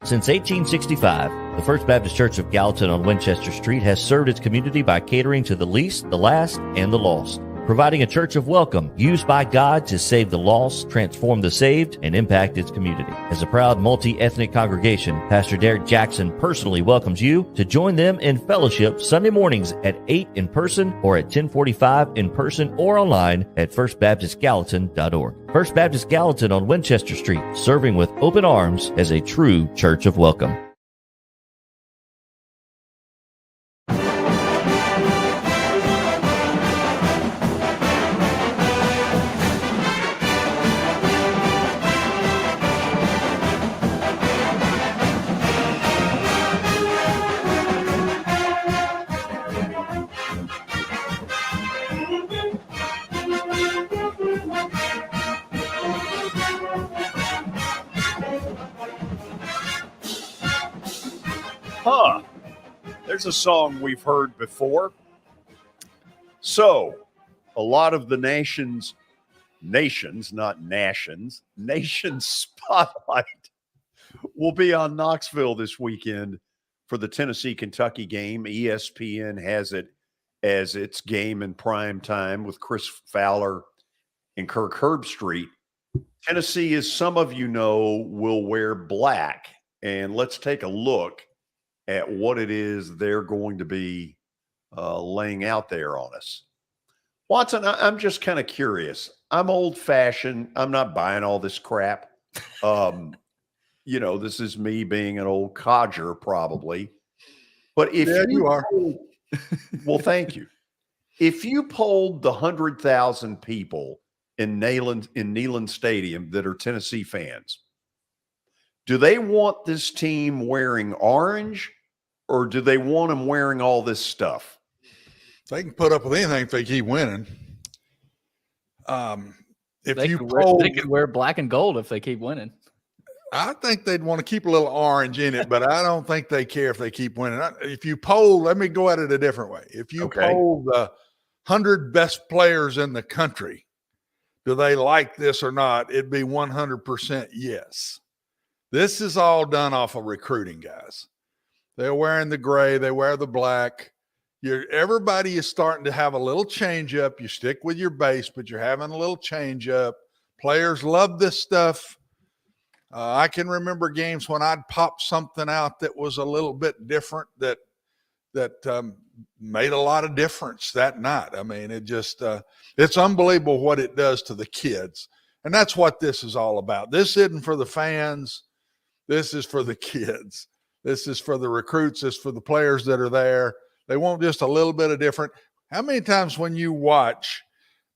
A: Since 1865, the First Baptist Church of Gallatin on Winchester Street has served its community by catering to the least, the last, and the lost, providing a church of welcome used by God to save the lost, transform the saved, and impact its community. As a proud multi-ethnic congregation, Pastor Derek Jackson personally welcomes you to join them in fellowship Sunday mornings at 8 in person or at 1045 in person or online at firstbaptistgallatin.org. First Baptist Gallatin on Winchester Street, serving with open arms as a true church of welcome.
C: There's a song we've heard before. So, a lot of the nation's spotlight will be on Knoxville this weekend for the Tennessee-Kentucky game. ESPN has it as its game in prime time with Chris Fowler and Kirk Herbstreit. Tennessee, as some of you know, will wear black. And let's take a look at what it is they're going to be laying out there on us. Watson, I'm just kind of curious. I'm old-fashioned. I'm not buying all this crap. This is me being an old codger probably. But if
D: you are.
C: Well, thank you. If you polled the 100,000 people in Neyland Stadium that are Tennessee fans, do they want this team wearing orange, or do they want them wearing all this stuff?
D: They can put up with anything if they keep winning.
E: They could wear black and gold if they keep winning.
D: I think they'd want to keep a little orange in it, but I don't think they care if they keep winning. If you poll, let me go at it a different way. If you poll the 100 best players in the country, do they like this or not? It'd be 100% yes. This is all done off of recruiting, guys. They're wearing the gray. They wear the black. Everybody is starting to have a little change up. You stick with your base, but you're having a little change up. Players love this stuff. I can remember games when I'd pop something out that was a little bit different that made a lot of difference that night. I mean, it's unbelievable what it does to the kids. And that's what this is all about. This isn't for the fans. This is for the kids. This is for the recruits. This is for the players that are there. They want just a little bit of different. How many times when you watch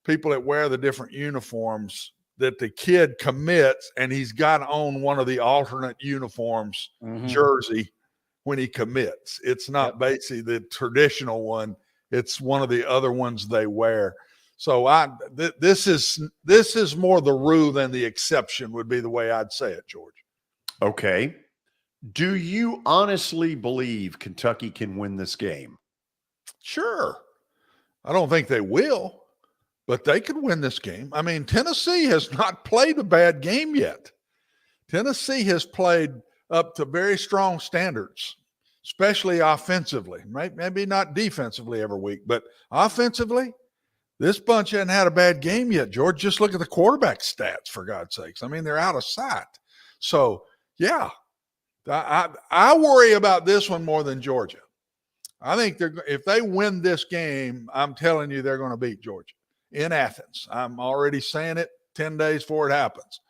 D: people that wear the different uniforms that the kid commits and he's got on one of the alternate uniforms jersey when he commits? It's not basically the traditional one. It's one of the other ones they wear. So this is more the rule than the exception would be the way I'd say it, George.
C: Okay. Do you honestly believe Kentucky can win this game?
D: Sure. I don't think they will, but they could win this game. I mean, Tennessee has not played a bad game yet. Tennessee has played up to very strong standards, especially offensively. Maybe not defensively every week, but offensively, This bunch hasn't had a bad game yet, George. Just look at the quarterback stats, for God's sakes. I mean, they're out of sight. So, yeah, I worry about this one more than Georgia. I think if they win this game, I'm telling you they're going to beat Georgia in Athens. I'm already saying it 10 days before it happens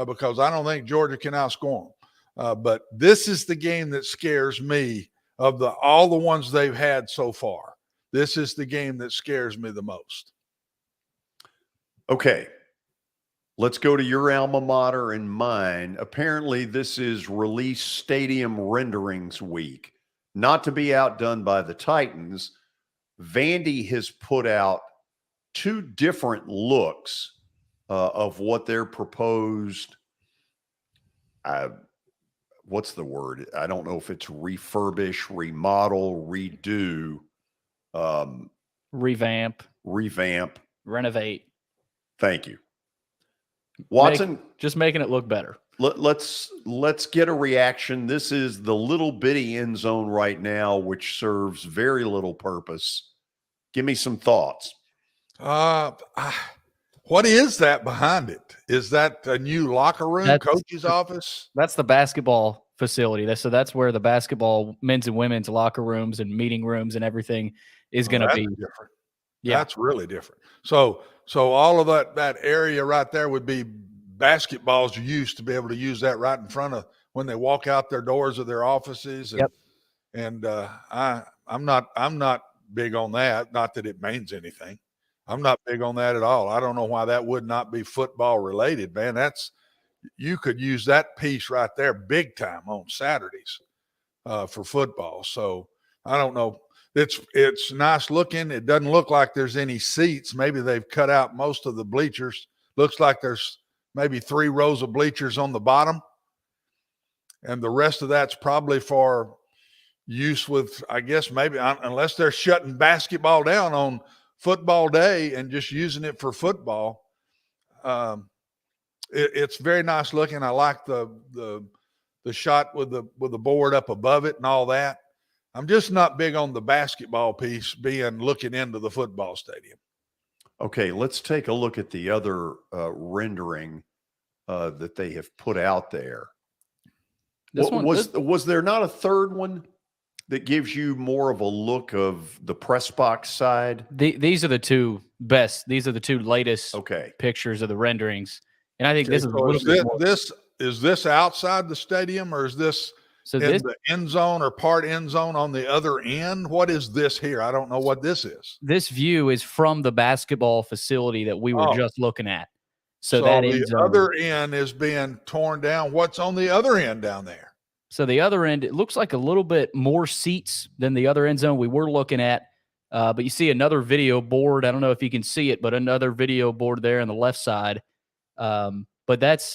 D: because I don't think Georgia can outscore them. But this is the game that scares me of all the ones they've had so far. This is the game that scares me the most.
C: Okay. Let's go to your alma mater and mine. Apparently, this is Release Stadium Renderings Week. Not to be outdone by the Titans, Vandy has put out 2 different looks of what their proposed what's the word? I don't know if it's refurbish, remodel, redo,
E: revamp, renovate.
C: Thank you. Watson,
E: just making it look better.
C: Let's get a reaction. This is the little bitty end zone right now, which serves very little purpose. Give me some thoughts.
D: What is that behind it? Is that a new locker room, coach's office?
E: That's the basketball facility. So that's where the basketball men's and women's locker rooms and meeting rooms and everything is going to be
D: different.
E: Yeah,
D: that's really different. So all of that area right there would be basketballs used to be able to use that right in front of when they walk out their doors of their offices. And,
E: yep.
D: And I'm not big on that. Not that it means anything. I'm not big on that at all. I don't know why that would not be football related, man. You could use that piece right there big time on Saturdays for football. So I don't know. It's nice looking. It doesn't look like there's any seats. Maybe they've cut out most of the bleachers. Looks like there's maybe 3 rows of bleachers on the bottom. And the rest of that's probably for use with, I guess, maybe unless they're shutting basketball down on football day and just using it for football. It's very nice looking. I like the shot with the board up above it and all that. I'm just not big on the basketball piece looking into the football stadium.
C: Okay, let's take a look at the other rendering that they have put out there. Was there not a third one that gives you more of a look of the press box side?
E: These are the 2 best. These are the 2 latest pictures of the renderings. And I think this is a little bit more.
D: Is this outside the stadium or is this the end zone or part end zone on the other end? What is this here? I don't know what this is.
E: This view is from the basketball facility that we were just looking at. So that
D: the other end is being torn down. What's on the other end down there?
E: So the other end, it looks like a little bit more seats than the other end zone we were looking at. But you see another video board. I don't know if you can see it, but another video board there on the left side. But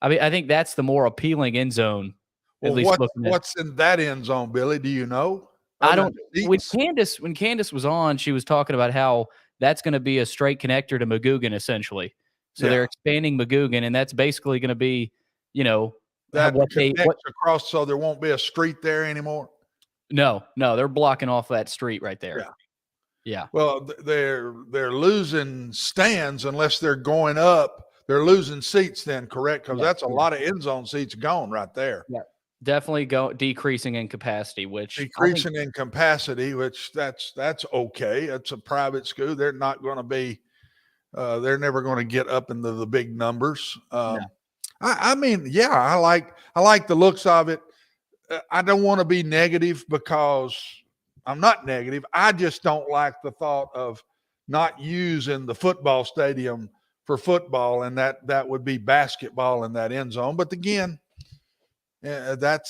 E: I think that's the more appealing end zone.
D: Well, what's in that end zone, Billy? Do you know?
E: I don't. When Candace was on, she was talking about how that's going to be a straight connector to Magoogan, essentially. So they're expanding Magoogan, and that's basically going to be,
D: that connects across, so there won't be a street there anymore.
E: No, they're blocking off that street right there. Yeah.
D: Well, they're losing stands unless they're going up. They're losing seats then, correct? Because that's a lot of end zone seats gone right there.
E: Yeah. Definitely decreasing in capacity, which
D: that's okay. It's a private school. They're not going to be they're never going to get up into the big numbers. I like the looks of it. I don't want to be negative because I'm not negative. I just don't like the thought of not using the football stadium for football, and that would be basketball in that end zone. But again, that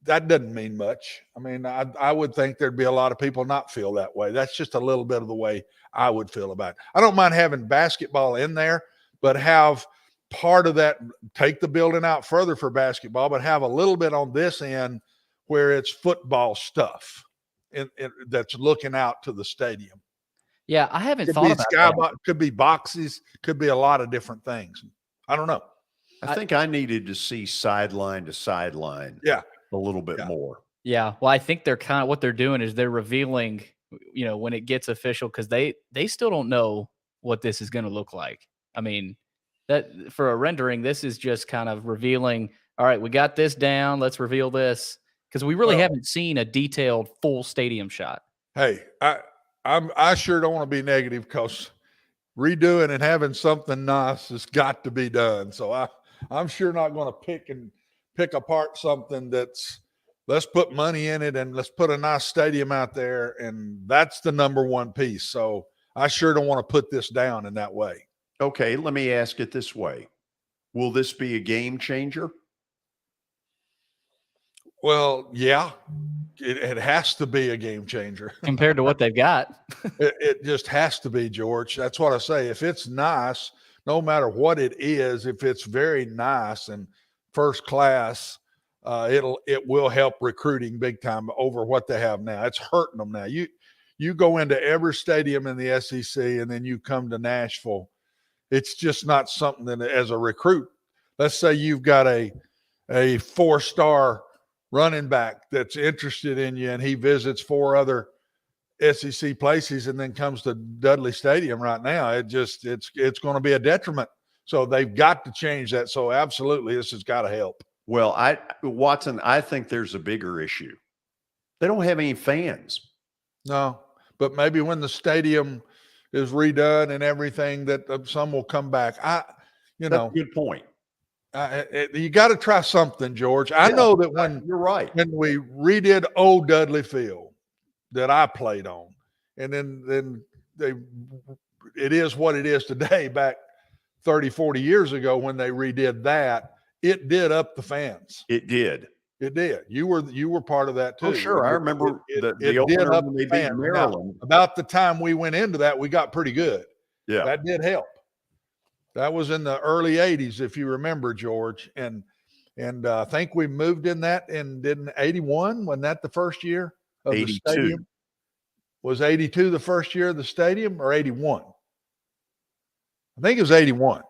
D: doesn't mean much. I mean, I would think there'd be a lot of people not feel that way. That's just a little bit of the way I would feel about it. I don't mind having basketball in there, but have part of that, take the building out further for basketball, but have a little bit on this end where it's football stuff that's looking out to the stadium.
E: Yeah, I haven't thought about that.
D: Could be boxes, could be a lot of different things. I don't know.
C: I think I needed to see sideline to sideline.
D: Yeah.
C: A little bit more.
E: Yeah. Well, I think they're what they're doing is they're revealing when it gets official, because they still don't know what this is going to look like. I mean, that for a rendering, this is just kind of revealing, all right, we got this down, let's reveal this, because we really haven't seen a detailed full stadium shot.
D: Hey, I sure don't want to be negative, because redoing and having something nice has got to be done. So I'm sure not going to pick apart something that's, let's put money in it and let's put a nice stadium out there, and that's the number one piece. So I sure don't want to put this down in that way.
C: Okay, let me ask it this way. Will this be a game changer?
D: Well, yeah, it has to be a game changer.
E: Compared to what they've got.
D: It just has to be, George. That's what I say. If it's nice, no matter what it is, if it's very nice and first class, it will help recruiting big time over what they have now. It's hurting them now. You go into every stadium in the SEC and then you come to Nashville. It's just not something that, as a recruit, let's say you've got a 4-star running back that's interested in you and he visits 4 other SEC places and then comes to Dudley Stadium right now. It's going to be a detriment. So they've got to change that. So absolutely, this has got to help.
C: Well, Watson, I think there's a bigger issue. They don't have any fans.
D: No, but maybe when the stadium is redone and everything, that some will come back.
C: That's a good point.
D: You got to try something, George. I know that
C: you're right.
D: When we redid Old Dudley Field that I played on, and then it is what it is today. Back 30, 40 years ago when they redid that, it did up the fans.
C: It did.
D: It did. You were part of that too.
C: Oh, sure. I remember
D: it
C: the opener when they beat Maryland.
D: Now, about the time we went into that, we got pretty good.
C: Yeah.
D: That did help. That was in the early 80s, if you remember, George. And I think we moved in that and did in 81. Wasn't that the first year of
C: 82.
D: The stadium? Was 82 the first year of the stadium or 81? I think it was 81.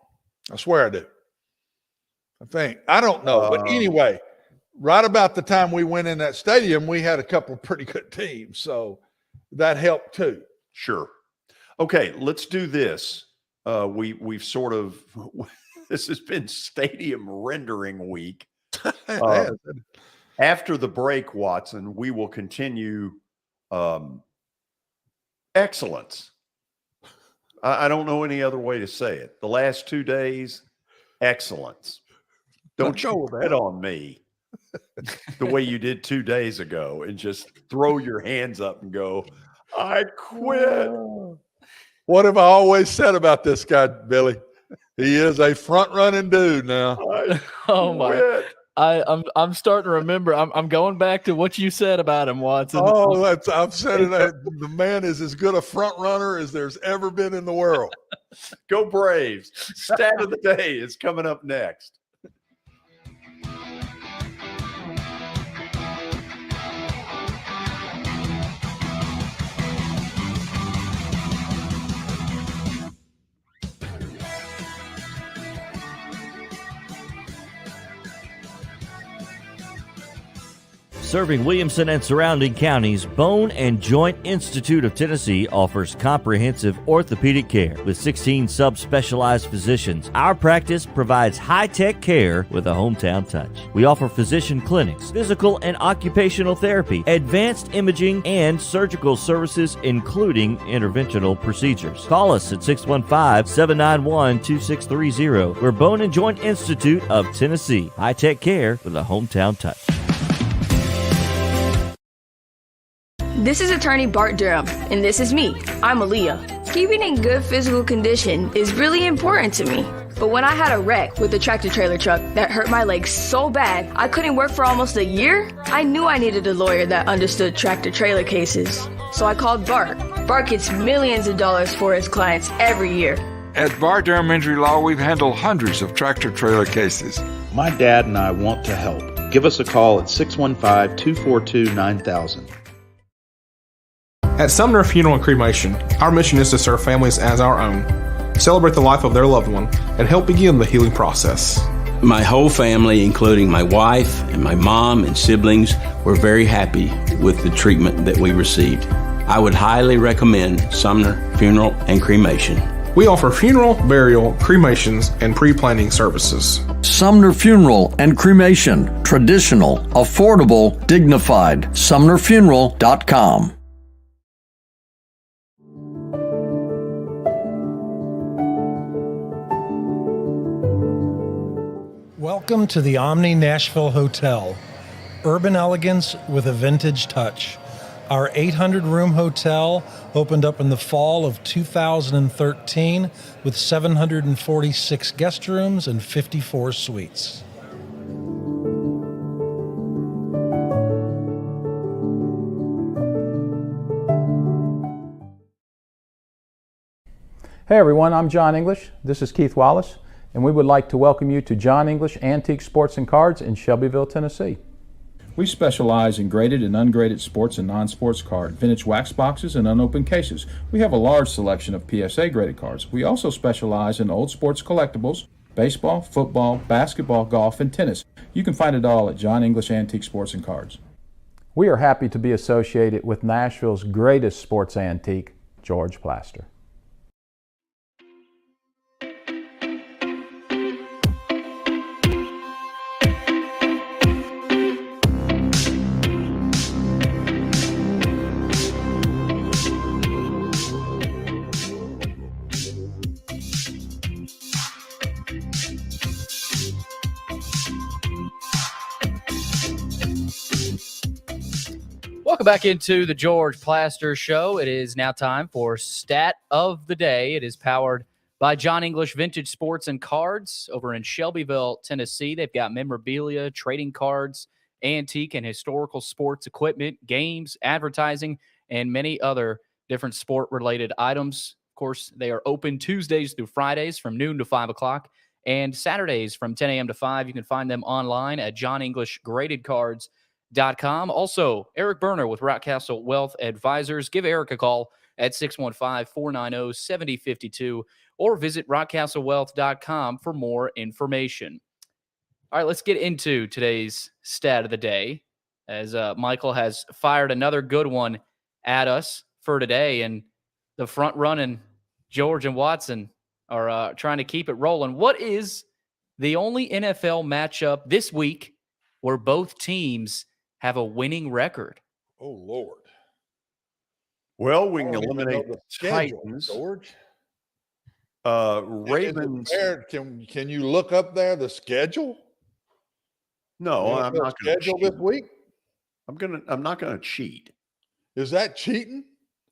D: I swear I do. I don't know. But anyway, right about the time we went in that stadium, we had a couple of pretty good teams. So that helped too.
C: Sure. Okay, let's do this. We've sort of this has been stadium rendering week. After the break, Watson, we will continue excellence. I don't know any other way to say it. The last 2 days, excellence. Don't you bet on me the way you did 2 days ago and just throw your hands up and go, I quit.
D: What have I always said about this guy, Billy? He is a front-running dude now.
E: Oh my! I'm starting to remember. I'm going back to what you said about him, Watson.
D: Oh, I've said it. The man is as good a front runner as there's ever been in the world.
C: Go Braves! Stat of the day is coming up next.
A: Serving Williamson and surrounding counties, Bone and Joint Institute of Tennessee offers comprehensive orthopedic care with 16 subspecialized physicians. Our practice provides high-tech care with a hometown touch. We offer physician clinics, physical and occupational therapy, advanced imaging, and surgical services, including interventional procedures. Call us at 615-791-2630. We're Bone and Joint Institute of Tennessee. High-tech care with a hometown touch.
O: This is attorney Bart Durham, and this is me. I'm Aaliyah. Keeping in good physical condition is really important to me. But when I had a wreck with a tractor-trailer truck that hurt my legs so bad I couldn't work for almost a year, I knew I needed a lawyer that understood tractor-trailer cases. So I called Bart. Bart gets millions of dollars for his clients every year.
P: At Bart Durham Injury Law, we've handled hundreds of tractor-trailer cases.
M: My dad and I want to help. Give us a call at 615-242-9000.
H: At Sumner Funeral and Cremation, our mission is to serve families as our own, celebrate the life of their loved one, and help begin the healing process.
Q: My whole family, including my wife and my mom and siblings, were very happy with the treatment that we received. I would highly recommend Sumner Funeral and Cremation.
H: We offer funeral, burial, cremations, and pre-planning services.
I: Sumner Funeral and Cremation. Traditional, affordable, dignified. SumnerFuneral.com.
R: Welcome to the Omni Nashville Hotel. Urban elegance with a vintage touch. Our 800-room hotel opened up in the fall of 2013 with 746 guest rooms and 54 suites.
S: Hey everyone, I'm John English. This is Keith Wallace, and we would like to welcome you to John English Antique Sports and Cards in Shelbyville, Tennessee. We specialize in graded and ungraded sports and non-sports cards, vintage wax boxes, and unopened cases. We have a large selection of PSA graded cards. We also specialize in old sports collectibles, baseball, football, basketball, golf, and tennis. You can find it all at John English Antique Sports and Cards. We are happy to be associated with Nashville's greatest sports antique, George Plaster.
E: Welcome back into the George Plaster Show. It is now time for Stat of the Day. It is powered by John English Vintage Sports and Cards over in Shelbyville, Tennessee. They've got memorabilia, trading cards, antique and historical sports equipment, games, advertising, and many other different sport-related items. Of course, they are open Tuesdays through Fridays from noon to 5 o'clock and Saturdays from 10 a.m. to 5. You can find them online at JohnEnglishGradedCards.com. Also, Eric Berner with Rockcastle Wealth Advisors. Give Eric a call at 615-490-7052 or visit rockcastlewealth.com for more information. All right, let's get into today's stat of the day, as Michael has fired another good one at us for today, and the front-running George and Watson are trying to keep it rolling. What is the only NFL matchup this week where both teams have a winning record?
D: Oh, Lord.
C: Well, we can eliminate the Titans.
D: George.
C: Ravens.
D: Can you look up there the schedule?
C: No, I'm not going to
D: schedule this week.
C: I'm not going to cheat.
D: Is that cheating?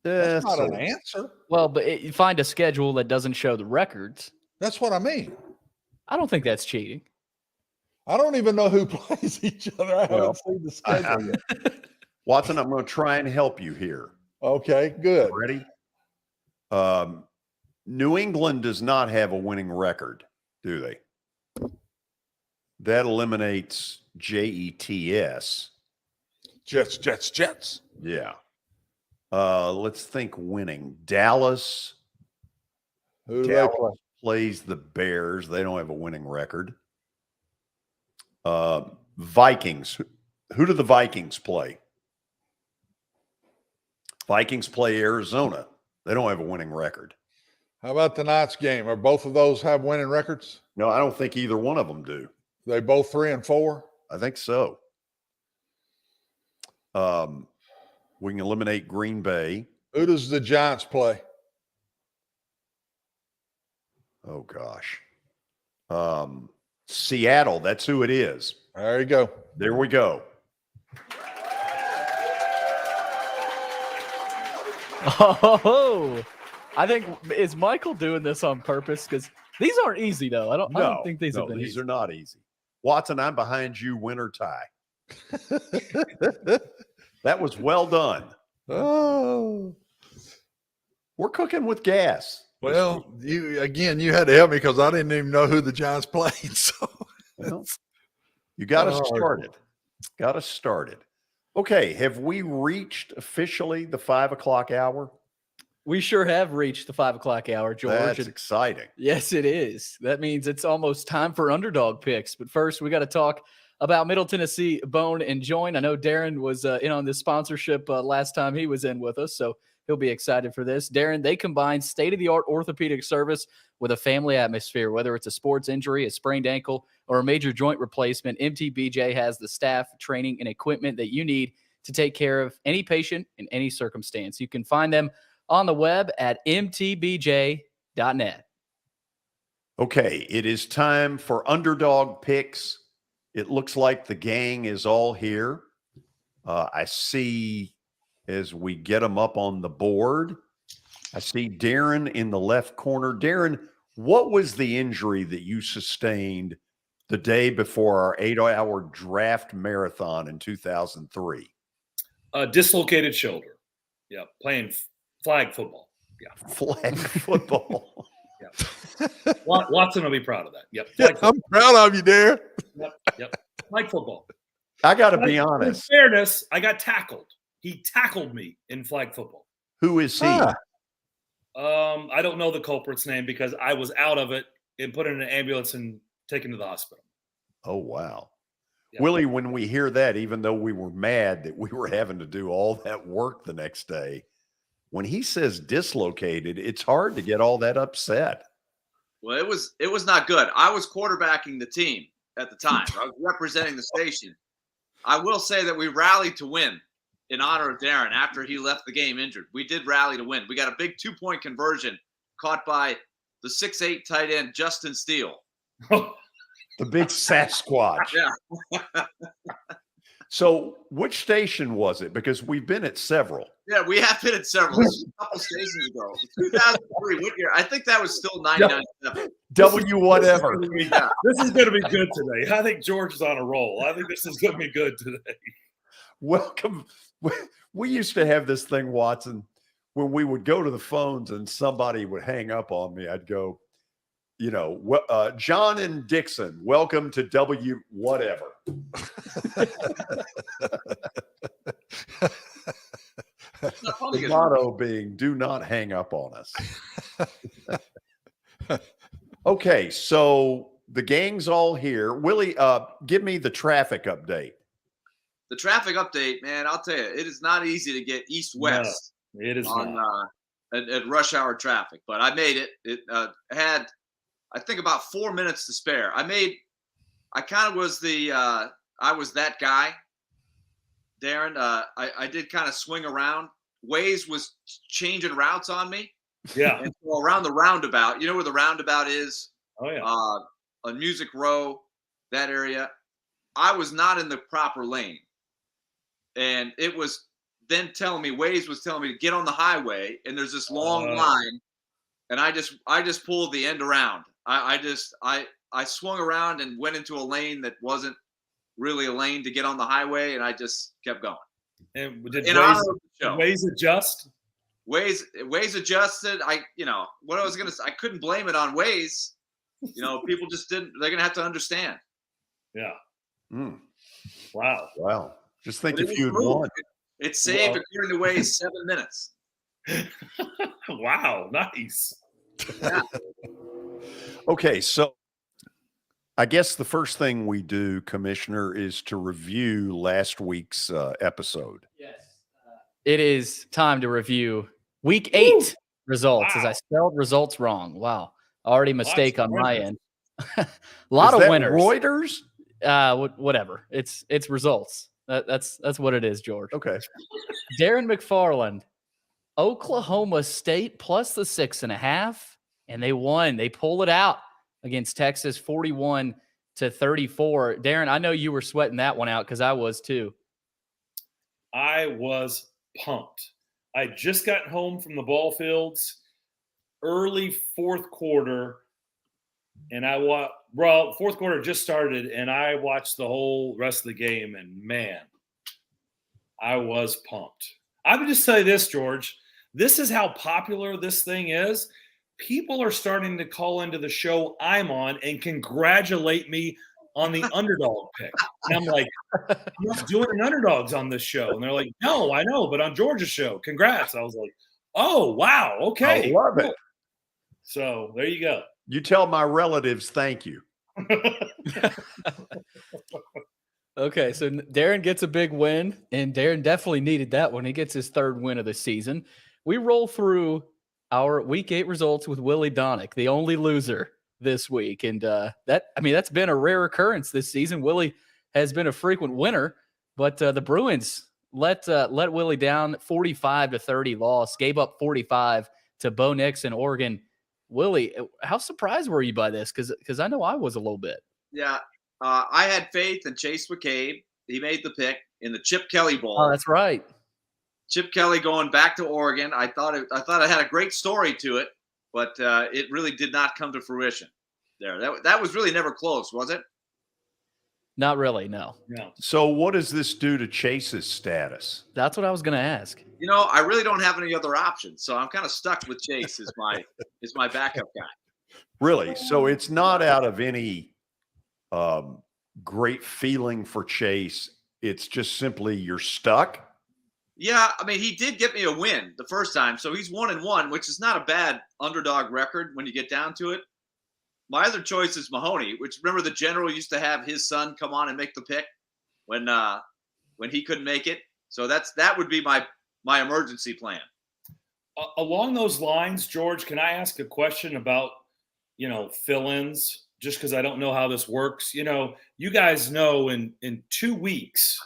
D: That's not an answer.
E: Well, but you find a schedule that doesn't show the records.
D: That's what I mean.
E: I don't think that's cheating.
D: I don't even know who plays each other. I haven't seen the schedule yet.
C: Watson, I'm going to try and help you here.
D: Okay, good.
C: Ready? New England does not have a winning record, do they? That eliminates Jets.
D: Jets.
C: Yeah. Let's think winning. Dallas.
D: Who do they play?
C: Plays the Bears. They don't have a winning record. Vikings. Who do the Vikings play? Vikings play Arizona. They don't have a winning record.
D: How about tonight's game? Are both of those have winning records?
C: No, I don't think either one of them do.
D: They both 3-4?
C: I think so. We can eliminate Green Bay.
D: Who does the Giants play?
C: Oh, gosh. Seattle. That's who it is.
D: There you go.
C: There we go.
E: Oh, I think, is Michael doing this on purpose? Because these aren't easy, though. I don't think these have been
C: these
E: easy.
C: are not easy. Watson, I'm behind you, win or tie. That was well done.
D: Oh.
C: We're cooking with gas.
D: Well, you had to help me because I didn't even know who the Giants played. So
C: you got us started. Got us started. Okay, have we reached officially the 5 o'clock hour?
E: We sure have reached the 5 o'clock hour, George.
C: That's exciting.
E: Yes, it is. That means it's almost time for underdog picks. But first, we got to talk about Middle Tennessee Bone and Joint. I know Darren was in on this sponsorship last time he was in with us, so he'll be excited for this. Darren, they combine state-of-the-art orthopedic service with a family atmosphere. Whether it's a sports injury, a sprained ankle, or a major joint replacement, MTBJ has the staff, training, and equipment that you need to take care of any patient in any circumstance. You can find them on the web at mtbj.net.
C: Okay, it is time for Underdog picks. It looks like the gang is all here. I see as we get them up on the board, I see Darren in the left corner. Darren, what was the injury that you sustained the day before our 8-hour draft marathon in 2003?
T: Dislocated shoulder. Yeah, playing flag football. Yeah,
C: flag football.
T: Yeah, Watson will be proud of that. Yep,
D: I'm proud of you, Darren.
T: Yep, flag football.
C: I got to be honest.
T: In fairness, I got tackled. He tackled me in flag football.
C: Who is he?
T: I don't know the culprit's name because I was out of it and put in an ambulance and taken to the hospital.
C: Oh, wow.
T: Yep.
C: Willie, when we hear that, even though we were mad that we were having to do all that work the next day, when he says dislocated, it's hard to get all that upset.
U: Well, it was not good. I was quarterbacking the team at the time. I was representing the station. I will say that we rallied to win in honor of Darren after he left the game injured. We did rally to win. We got a big 2-point conversion caught by the 6'8" tight end, Justin Steele.
C: The big Sasquatch.
U: Yeah.
C: So which station was it? Because we've been at several.
U: Yeah, we have been at several. This was a couple stations ago. 2003, what year? I think that was still 99.7.
C: W whatever.
T: This is going to be good today. I think George is on a roll. I think this is going to be good today.
C: Welcome. We used to have this thing, Watson, when we would go to the phones and somebody would hang up on me. I'd go, John and Dixon, welcome to W whatever. The motto being, do not hang up on us. Okay, so the gang's all here. Willie, give me the traffic update.
U: The traffic update, man, I'll tell you, it is not easy to get east-west
T: it is
U: at rush hour traffic, but I made it. It had, I think, about 4 minutes to spare. I kind of was I was that guy, Darren. I did kind of swing around. Waze was changing routes on me.
T: Yeah.
U: And so around the roundabout, you know where the roundabout is?
T: Oh, yeah.
U: On Music Row, that area. I was not in the proper lane. And it was then telling me, Waze was telling me to get on the highway, and there's this long line, and I just pulled the end around. I swung around and went into a lane that wasn't really a lane to get on the highway, and I just kept going.
T: And did
U: Waze
T: adjust?
U: Waze adjusted. What I was gonna say, I couldn't blame it on Waze. People just didn't. They're gonna have to understand.
T: Yeah.
C: Mm.
T: Wow.
C: Just think if you had won.
U: It saved, according to Waze, 7 minutes.
T: Wow, nice.
U: Yeah.
C: Okay, so I guess the first thing we do, Commissioner, is to review last week's episode.
E: Yes. It is time to review Week 8 results, as I spelled results wrong. Wow. Already a mistake on my end. A lot of winners.
C: Reuters?
E: Whatever. It's results. That's what it is, George.
C: Okay.
E: Darren McFarland, Oklahoma State plus the 6.5, and they won. They pulled it out against Texas, 41-34. Darren, I know you were sweating that one out because I was too.
T: I was pumped. I just got home from the ball fields, early fourth quarter, and fourth quarter just started, and I watched the whole rest of the game, and man, I was pumped. I would just say this, George. This is how popular this thing is. People are starting to call into the show I'm on and congratulate me on the underdog pick. And I'm like, I'm not doing an underdogs on this show. And they're like, no, I know, but on George's show. Congrats. I was like, oh, wow. Okay.
C: I love it.
T: So there you go.
C: You tell my relatives thank you.
E: Okay, so Darren gets a big win, and Darren definitely needed that one. He gets his third win of the season. We roll through our Week 8 results with Willie Donick, the only loser this week, and that's been a rare occurrence this season. Willie has been a frequent winner, but the Bruins let Willie down, 45-30 loss. Gave up 45 to Bo Nix in Oregon. Willie, how surprised were you by this? Because I know I was a little bit.
U: Yeah. I had faith in Chase McCabe. He made the pick in the Chip Kelly Bowl.
E: Oh, that's right.
U: Chip Kelly going back to Oregon. I thought it had a great story to it, but it really did not come to fruition there. That was really never close, was it?
E: Not really, no.
C: So what does this do to Chase's status?
E: That's what I was going to ask.
U: I really don't have any other options, so I'm kind of stuck with Chase as my backup guy.
C: Really? So it's not out of any great feeling for Chase. It's just simply you're stuck.
U: Yeah, I mean, he did get me a win the first time, so he's 1-1, which is not a bad underdog record when you get down to it. My other choice is Mahoney, which remember the general used to have his son come on and make the pick when he couldn't make it. So that would be my emergency plan.
T: Along those lines, George, can I ask a question about fill-ins? Just because I don't know how this works. You guys know in 2 weeks,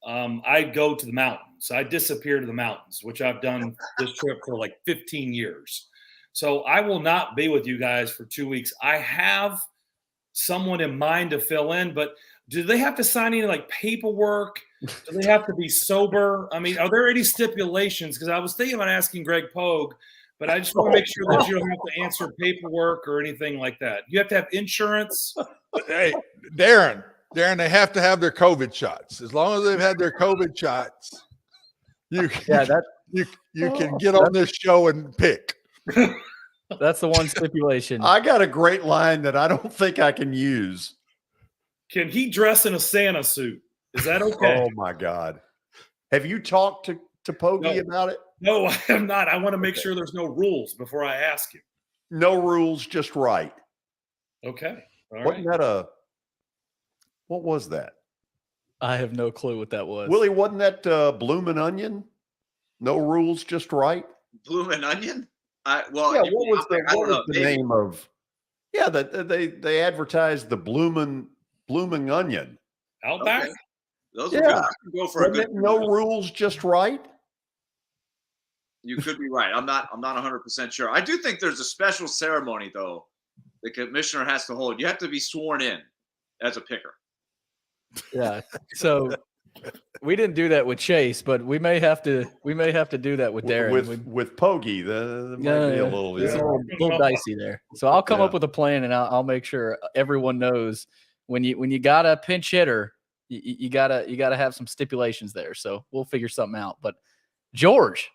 T: I go to the mountains. I disappear to the mountains, which I've done this trip for like 15 years. So I will not be with you guys for 2 weeks. I have someone in mind to fill in, but do they have to sign any like paperwork? Do they have to be sober? I mean, are there any stipulations? Because I was thinking about asking Greg Pogue, but I just want to make sure that you don't have to answer paperwork or anything like that. You have to have insurance.
D: Hey, Darren, they have to have their COVID shots. As long as they've had their COVID shots, you can get on this show and pick.
E: That's the one stipulation.
C: I got a great line that I don't think I can use.
T: Can he dress in a Santa suit? Is that okay?
C: Oh my God. Have you talked to Poggy about it?
T: No, I am not. I want to make sure there's no rules before I ask you.
C: No rules, just right.
T: Okay.
C: What was that?
E: I have no clue what that was.
C: Willie, wasn't that Bloomin' Onion? No rules, just right?
U: Bloomin' Onion?
C: What was the name of? Yeah, that they advertised the blooming onion.
T: Outback.
U: Okay. Those are good. I can go for a good.
C: No rules, just right.
U: You could be right. I'm not 100% sure. I do think there's a special ceremony though the commissioner has to hold. You have to be sworn in as a picker.
E: Yeah. So we didn't do that with Chase, but we may have to do that with Darren.
C: With Poggy, there might be a
E: little dicey there. So I'll come up with a plan, and I'll make sure everyone knows when you got a pinch hitter, you gotta have some stipulations there. So we'll figure something out. But George,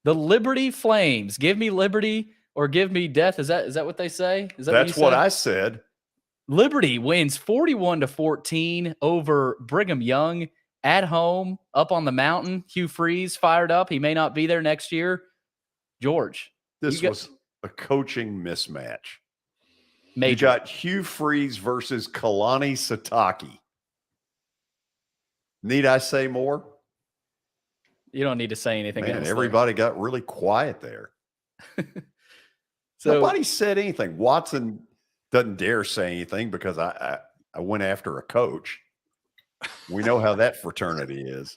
E: the Liberty Flames, give me liberty or give me death. Is that what they say?
C: That's what I said.
E: Liberty wins 41-14 over Brigham Young at home, up on the mountain. Hugh Freeze fired up. He may not be there next year. George.
C: This was a coaching mismatch.
E: Major.
C: You got Hugh Freeze versus Kalani Sitake. Need I say more?
E: You don't need to say anything else.
C: Everybody got really quiet there.
E: So
C: nobody said anything. Watson doesn't dare say anything because I went after a coach. We know how that fraternity is.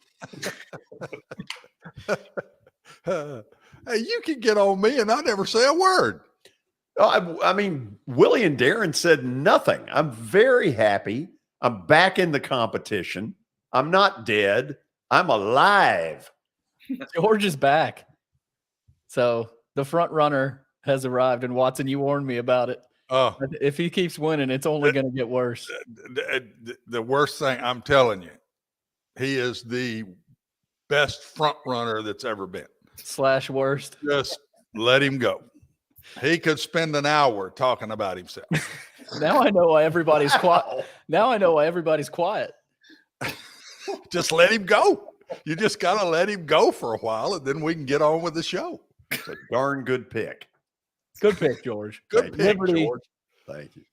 D: Hey, you can get on me and I never say a word.
C: I mean, Willie and Darren said nothing. I'm very happy. I'm back in the competition. I'm not dead. I'm alive.
E: George is back. So the front runner has arrived, and Watson, you warned me about it.
D: Oh,
E: if he keeps winning, it's only going to get worse.
D: The worst thing, I'm telling you, he is the best front runner that's ever been.
E: / worst.
D: Just let him go. He could spend an hour talking about himself.
E: Now I know why everybody's quiet. Now I know why everybody's quiet.
D: Just let him go. You just got to let him go for a while, and then we can get on with the show.
C: It's a darn good pick.
E: Good pick, George.
D: Good pick,
E: Liberty,
C: George. Thank you.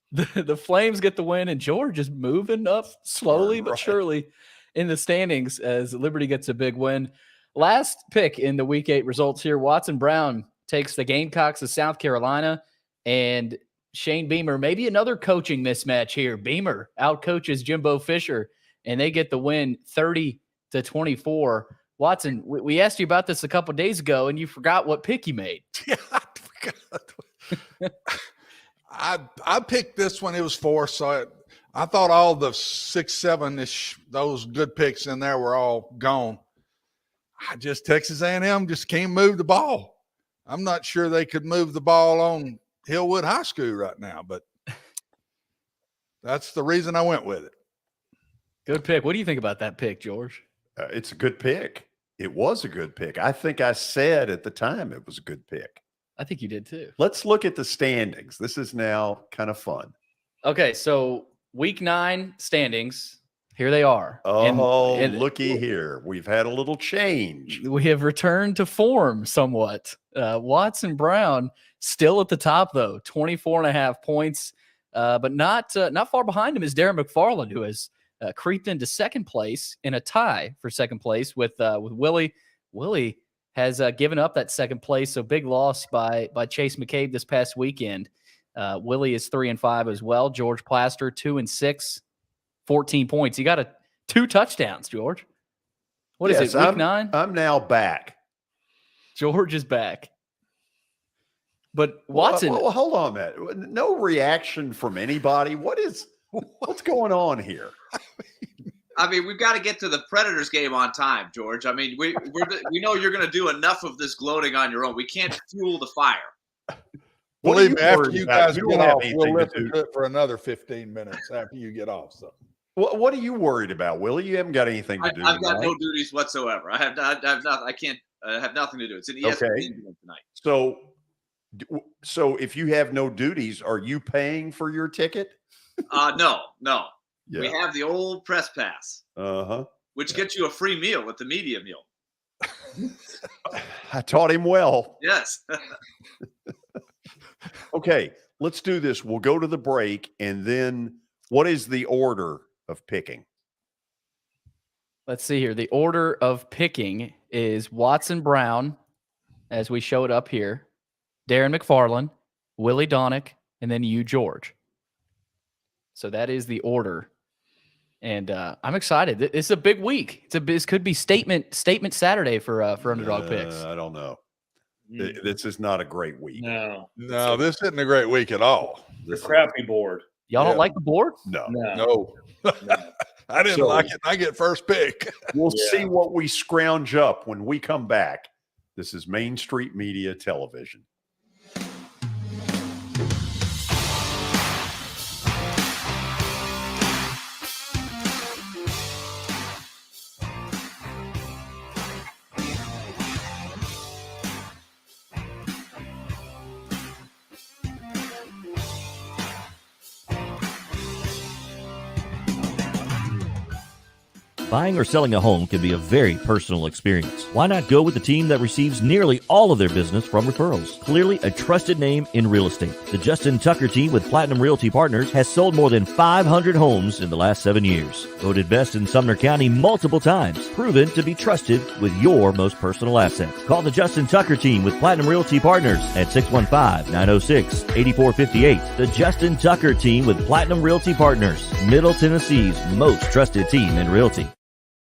E: The Flames get the win, and George is moving up slowly but surely in the standings as Liberty gets a big win. Last pick in the Week 8 results here, Watson Brown takes the Gamecocks of South Carolina, and Shane Beamer, maybe another coaching mismatch here. Beamer outcoaches Jimbo Fisher, and they get the win 30-24. Watson, we asked you about this a couple days ago, and you forgot what pick you made.
D: Yeah, I forgot. I picked this one. It was 4, so I thought all the 6, 7-ish, those good picks in there were all gone. Texas A&M just can't move the ball. I'm not sure they could move the ball on Hillwood High School right now, but that's the reason I went with it.
E: Good pick. What do you think about that pick, George?
C: It's a good pick. It was a good pick. I think I said at the time it was a good pick.
E: I think you did too.
C: Let's look at the standings. This is now kind of fun.
E: Okay, so Week 9 standings. Here they are.
C: Oh, and looky here. We've had a little change.
E: We have returned to form somewhat. Watson Brown still at the top, though, 24.5 points. But not far behind him is Darren McFarland, who has creeped into second place in a tie for second place with Willie. Willie has given up that second place, so big loss by Chase McCabe this past weekend. Willie is 3-5 as well. George Plaster 2-6. 14 points. You got 2 touchdowns, George. What is it, Week 9?
C: I'm now back.
E: George is back. But Watson.
C: Well, hold on, man. No reaction from anybody. What's going on here?
U: I mean, we've got to get to the Predators game on time, George. I mean, we know you're going to do enough of this gloating on your own. We can't fuel the fire.
D: Believe me, after you guys get off, we'll listen to it for another 15 minutes after you get off. So.
C: What are you worried about, Willie? You haven't got anything to do.
U: I've got no duties whatsoever. I have nothing. I can't have nothing to do. It's an ESPN tonight.
C: So if you have no duties, are you paying for your ticket?
U: No.
C: Yeah.
U: We have the old press pass, which gets you a free meal with the media meal.
C: I taught him well.
U: Yes.
C: Okay, let's do this. We'll go to the break, and then what is the order of picking?
E: Let's see here. The order of picking is Watson Brown, as we showed up here, Darren McFarland, Willie Donick, and then you, George. So that is the order. And I'm excited. It's a big week. This could be statement Saturday for Underdog picks.
C: I don't know. This is not a great week.
T: No,
D: this isn't a great week at all.
T: It's a crappy board.
E: Y'all don't like the board?
C: No.
D: I didn't like it. I get first pick.
C: We'll see what we scrounge up when we come back. This is Main Street Media Television.
A: Buying or selling a home can be a very personal experience. Why not go with the team that receives nearly all of their business from referrals? Clearly a trusted name in real estate. The Justin Tucker team with Platinum Realty Partners has sold more than 500 homes in the last 7 years. Voted best in Sumner County multiple times. Proven to be trusted with your most personal assets. Call the Justin Tucker team with Platinum Realty Partners at 615-906-8458. The Justin Tucker team with Platinum Realty Partners, Middle Tennessee's most trusted team in realty.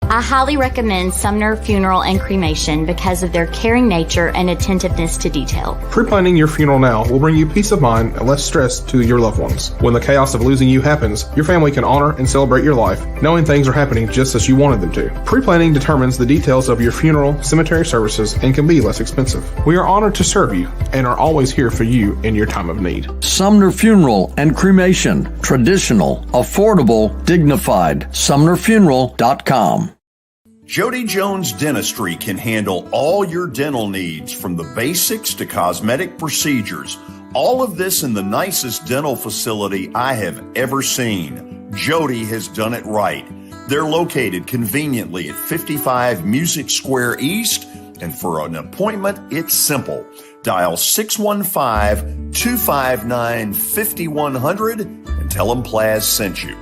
G: I highly recommend Sumner Funeral and Cremation because of their caring nature and attentiveness to detail.
H: Pre-planning your funeral now will bring you peace of mind and less stress to your loved ones. When the chaos of losing you happens, your family can honor and celebrate your life, knowing things are happening just as you wanted them to. Pre-planning determines the details of your funeral, cemetery services, and can be less expensive. We are honored to serve you and are always here for you in your time of need.
I: Sumner Funeral and Cremation. Traditional, affordable, dignified. SumnerFuneral.com.
B: Jody Jones Dentistry can handle all your dental needs, from the basics to cosmetic procedures. All of this in the nicest dental facility I have ever seen. Jody has done it right. They're located conveniently at 55 Music Square East And for an appointment, it's simple. Dial 615-259-5100 and tell them Plaz sent you.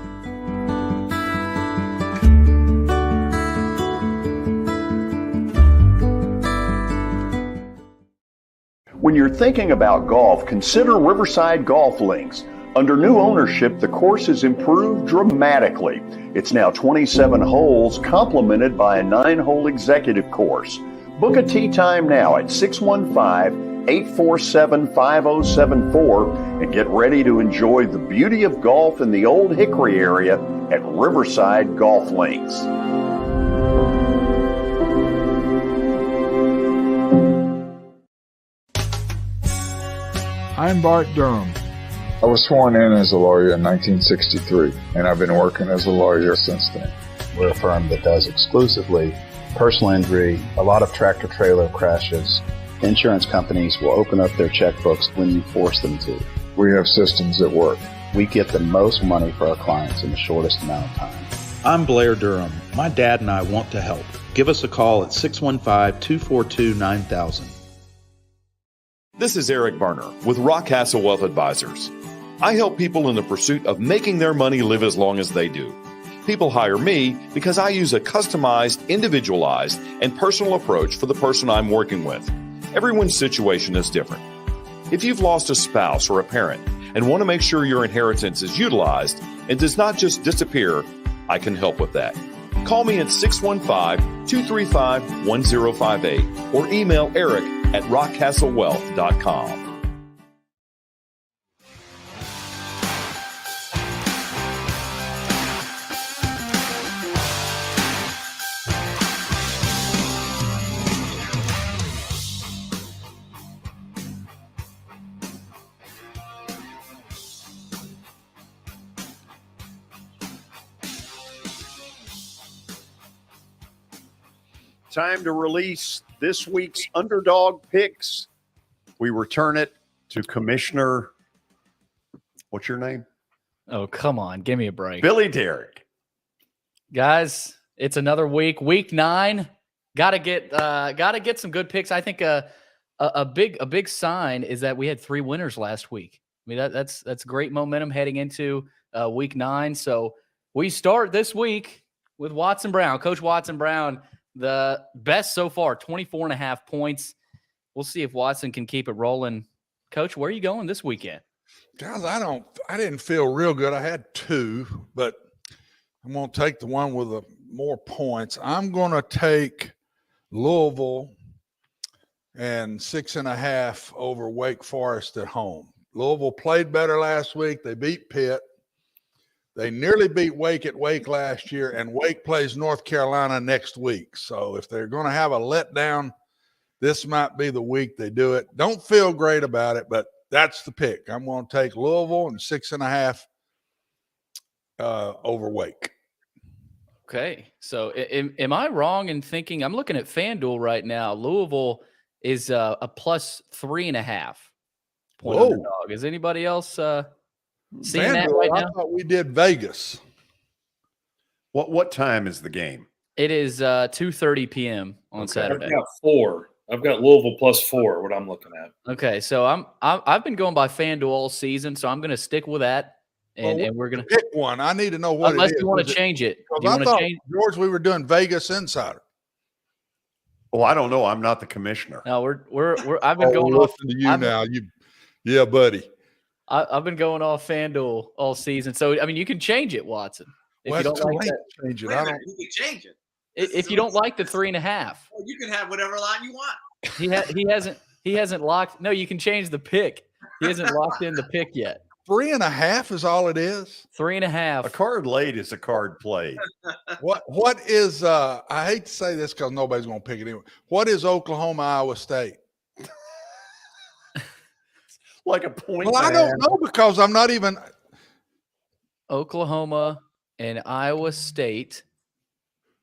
B: When you're thinking about golf, consider Riverside Golf Links. Under new ownership, the course has improved dramatically. It's now 27 holes, complemented by a 9-hole executive course. Book a tee time now at 615-847-5074 and get ready to enjoy the beauty of golf in the Old Hickory area at Riverside Golf Links.
P: I'm Bart Durham.
K: I was sworn in as a lawyer in 1963, and I've been working as a lawyer since then.
L: We're a firm that does exclusively personal injury, a lot of tractor-trailer crashes. Insurance companies will open up their checkbooks when you force them to.
K: We have systems that work.
L: We get the most money for our clients in the shortest amount of time.
M: I'm Blair Durham. My dad and I want to help. Give us a call at 615-242-9000.
N: This is Eric Berner with Rockcastle Wealth Advisors. I help people in the pursuit of making their money live as long as they do. People hire me because I use a customized, individualized, and personal approach for the person I'm working with. Everyone's situation is different. If you've lost a spouse or a parent and want to make sure your inheritance is utilized and does not just disappear, I can help with that. Call me at 615-235-1058 or email Eric at rockcastlewealth.com.
C: Time to release this week's Underdog picks. We return it to Commissioner, what's your name?
E: Oh, come on. Give me a break.
C: Billy Derrick.
E: Guys, it's another week. Week 9. Gotta get some good picks. I think a big sign is that we had 3 winners last week. I mean, that's great momentum heading into week 9. So we start this week with Watson Brown. Coach Watson Brown, the best so far, 24.5 points. We'll see if Watson can keep it rolling. Coach, where are you going this weekend?
D: Guys, I didn't feel real good. I had 2, but I'm going to take the one with the more points. I'm going to take Louisville and 6.5 over Wake Forest at home. Louisville played better last week. They beat Pitt. They nearly beat Wake at Wake last year, and Wake plays North Carolina next week. So if they're going to have a letdown, this might be the week they do it. Don't feel great about it, but that's the pick. I'm going to take Louisville and 6.5 over Wake.
E: Okay. So am I wrong in thinking, I'm looking at FanDuel right now, Louisville is a plus 3.5 point underdog. Is anybody else seeing
D: FanDuel,
E: that right
D: I
E: now?
D: thought we did Vegas.
C: What time is the game?
E: It is 2:30 p.m. on Saturday.
T: I've got 4. I've got Louisville plus 4. What I'm looking at.
E: Okay, so I've been going by FanDuel all season, so I'm going to stick with that, and we're going to
D: pick one. I need to know what
E: unless
D: it is.
E: you want to change it. Do you
D: I
E: want to
D: thought,
E: change?
D: George, we were doing Vegas Insider.
C: Oh, I don't know. I'm not the commissioner.
E: No, we're I've been going off
D: to you now. Yeah, buddy.
E: I've been going off FanDuel all season, so I mean you can change it, Watson. If you don't like that,
D: change it.
U: Wait a minute, you can change it.
E: If you don't like the 3.5,
U: Well, you can have whatever line you want.
E: he hasn't locked. No, you can change the pick. He hasn't locked in the pick yet.
D: 3.5 is all it is.
E: 3.5.
C: A card laid is a card played.
D: What is I hate to say this because nobody's going to pick it anyway. What is Oklahoma, Iowa State?
C: Like a point.
D: Well, I don't know because I'm not even.
E: Oklahoma and Iowa State.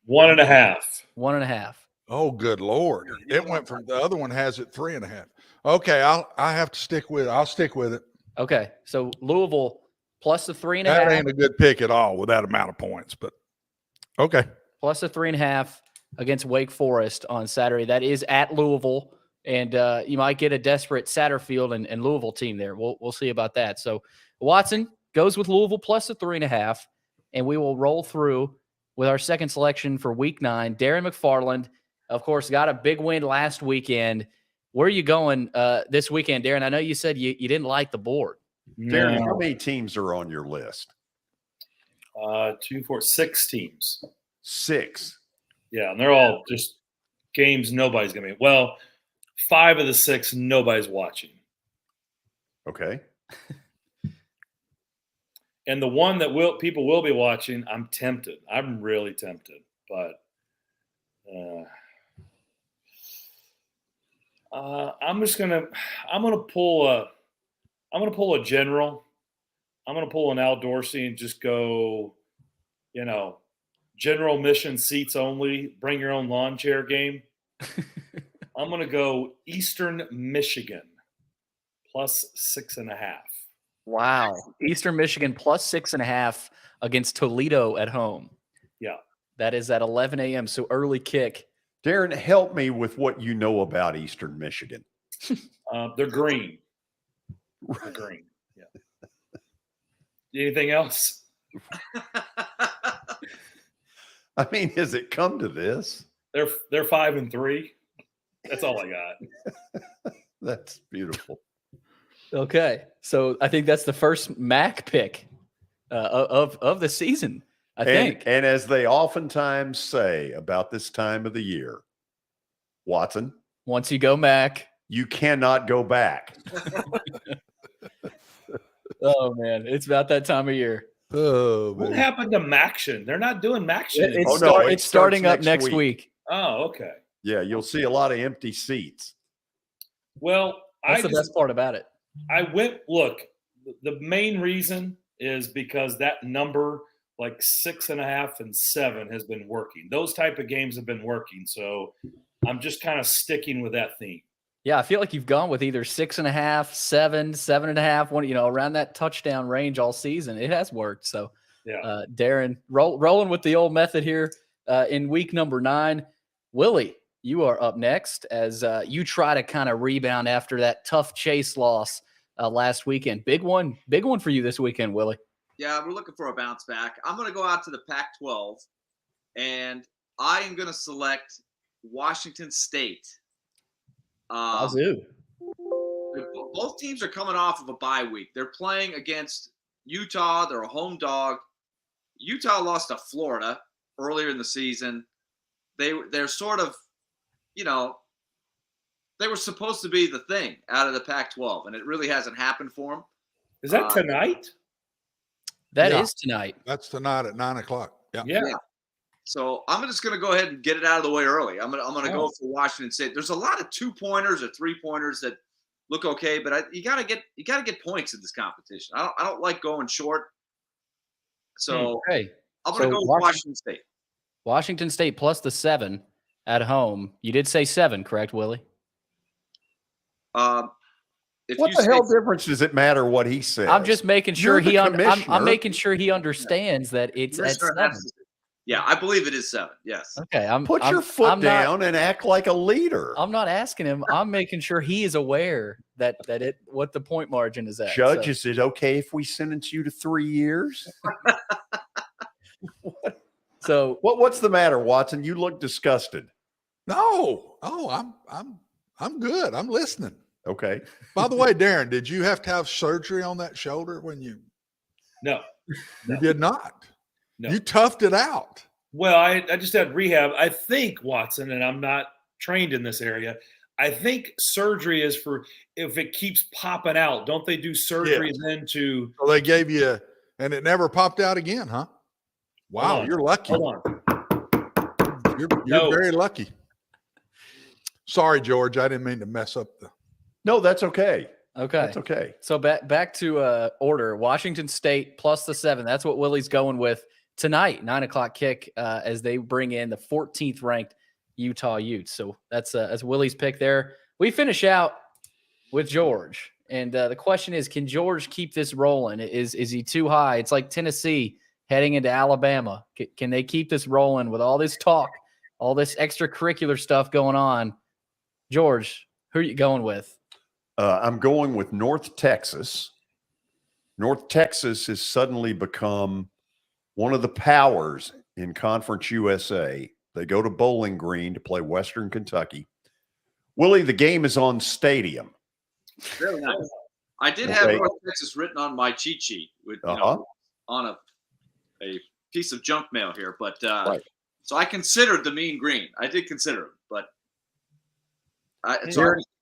T: 1.5.
E: 1.5.
D: Oh, good Lord! It went from the other one has it 3.5. Okay, I have to stick with it. I'll stick with it.
E: Okay, so Louisville plus the 3.5.
D: That ain't a good pick at all with that amount of points, but okay.
E: Plus the 3.5. against Wake Forest on Saturday. That is at Louisville, and you might get a desperate Satterfield and Louisville team there. We'll see about that. So Watson goes with Louisville plus the 3.5, and we will roll through with our second selection for Week 9. Darren McFarland, of course, got a big win last weekend. Where are you going this weekend, Darren? I know you said you didn't like the board.
C: Darren, how many teams are on your list?
T: 2, 4, 6 teams.
C: 6.
T: Yeah, and they're all just games nobody's going to be. Well, 5 of the 6 nobody's watching.
C: Okay.
T: And the one that people will be watching, I'm tempted. I'm really tempted, but I'm gonna pull a general. I'm gonna pull an Al Dorsey and just go, general mission seats only. Bring your own lawn chair game. I'm gonna go Eastern Michigan plus 6.5.
E: Wow. Eastern Michigan plus 6.5 against Toledo at home.
T: Yeah.
E: That is at 11 a.m. So early kick.
C: Darren, help me with what you know about Eastern Michigan.
T: They're green. They're green. Yeah. Anything else?
C: I mean, has it come to this?
T: They're 5-3. That's all I got.
C: That's beautiful.
E: Okay. So I think that's the first MAC pick of the season, I think.
C: And as they oftentimes say about this time of the year, Watson,
E: once you go MAC,
C: you cannot go back.
E: Oh, man. It's about that time of year.
C: Oh,
T: what happened to Maction? They're not doing Maction.
E: It's starting up next week.
T: Oh, okay.
C: Yeah, you'll see a lot of empty seats.
T: Well,
E: that's the best part about it.
T: Look, the main reason is because that number, like 6.5 and 7, has been working. Those type of games have been working. So I'm just kind of sticking with that theme.
E: Yeah, I feel like you've gone with either 6.5, 7, 7.5, around that touchdown range all season. It has worked. So,
T: yeah,
E: Darren, rolling with the old method here in week number 9. Willie, you are up next as you try to kind of rebound after that tough Chase loss last weekend. Big one for you this weekend, Willie.
U: Yeah, we're looking for a bounce back. I'm going to go out to the Pac-12, and I am going to select Washington State.
E: Wazoo.
U: Both teams are coming off of a bye week. They're playing against Utah. They're a home dog. Utah lost to Florida earlier in the season. They're sort of, they were supposed to be the thing out of the Pac-12, and it really hasn't happened for them.
T: Is that tonight?
E: That is tonight.
D: That's tonight at 9:00.
T: Yeah.
U: So I'm just going to go ahead and get it out of the way early. I'm going to go for Washington State. There's a lot of 2-pointers or 3-pointers that look okay, but you got to get points in this competition. I don't like going short. So I'm going to go with Washington State.
E: Washington State plus the 7 at home. You did say 7, correct, Willie?
C: What the hell difference does it matter what he says?
E: I'm just making sure I'm making sure he understands that it's at 7.
U: Yeah, I believe it is 7. Yes.
E: Okay.
C: Put your foot down and act like a leader.
E: I'm not asking him. I'm making sure he is aware that what the point margin is at.
C: Judge, is it okay if we sentence you to 3 years?
E: So
C: what's the matter, Watson? You look disgusted.
D: No. Oh, I'm good. I'm listening.
C: Okay.
D: By the way, Darren, did you have to have surgery on that shoulder when you?
T: No.
D: You did not.
T: No.
D: You toughed it out.
T: Well, I just had rehab. I think, Watson, and I'm not trained in this area, I think surgery is for if it keeps popping out. Don't they do surgery then to?
D: So they gave you, and it never popped out again, huh? Wow, you're lucky.
T: Hold on.
D: You're very lucky. Sorry, George. I didn't mean to mess up the.
C: No, that's okay.
E: Okay.
C: That's okay.
E: So back to order. Washington State plus the 7. That's what Willie's going with tonight, 9:00 kick as they bring in the 14th ranked Utah Utes. So that's Willie's pick there. We finish out with George. And the question is, can George keep this rolling? Is he too high? It's like Tennessee heading into Alabama. Can they keep this rolling with all this talk all this extracurricular stuff going on. George, who are you going with?
C: I'm going with North Texas. North Texas has suddenly become one of the powers in Conference USA. They go to Bowling Green to play Western Kentucky. Willie, the game is on Stadium.
U: Very nice. I did have North Texas written on my cheat sheet with on a piece of junk mail here, but so I considered the Mean Green. I did consider it, but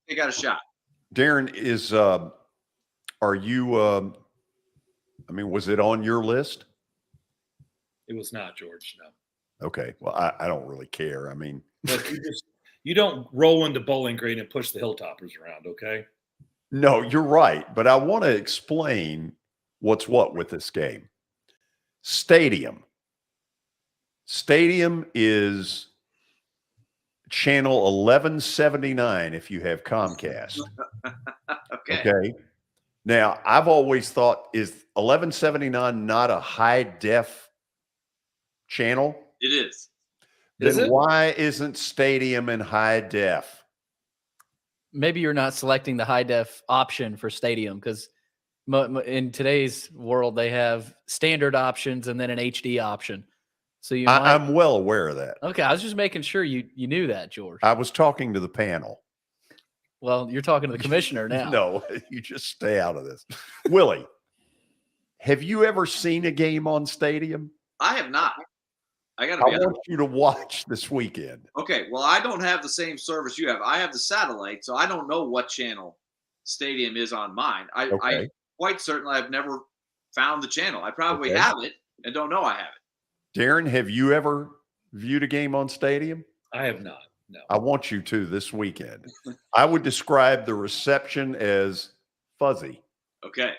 U: they got a shot.
C: Darren, are you? I mean, was it on your list?
F: It was not, George. No.
C: Okay. Well, I don't really care. I mean,
F: but you don't roll into Bowling Green and push the Hilltoppers around, okay?
C: No, you're right. But I want to explain what's what with this game. Stadium is channel 1179 if you have Comcast. Okay. Now, I've always thought, is 1179 not a high def channel?
U: It is.
C: Then why isn't Stadium in high def?
E: Maybe you're not selecting the high def option for Stadium, because in today's world they have standard options and then an HD option. So
C: I'm well aware of that.
E: Okay, I was just making sure you knew that, George.
C: I was talking to the panel.
E: Well, you're talking to the commissioner now.
C: No, you just stay out of this. Willie, have you ever seen a game on Stadium?
U: I have not. I
C: want you to watch this weekend.
U: Okay, well, I don't have the same service you have. I have the satellite, so I don't know what channel Stadium is on mine. I quite certainly I've never found the channel. I probably have it and don't know I have it.
C: Darren, have you ever viewed a game on Stadium?
F: I have not. No.
C: I want you to this weekend. I would describe the reception as fuzzy.
U: Okay.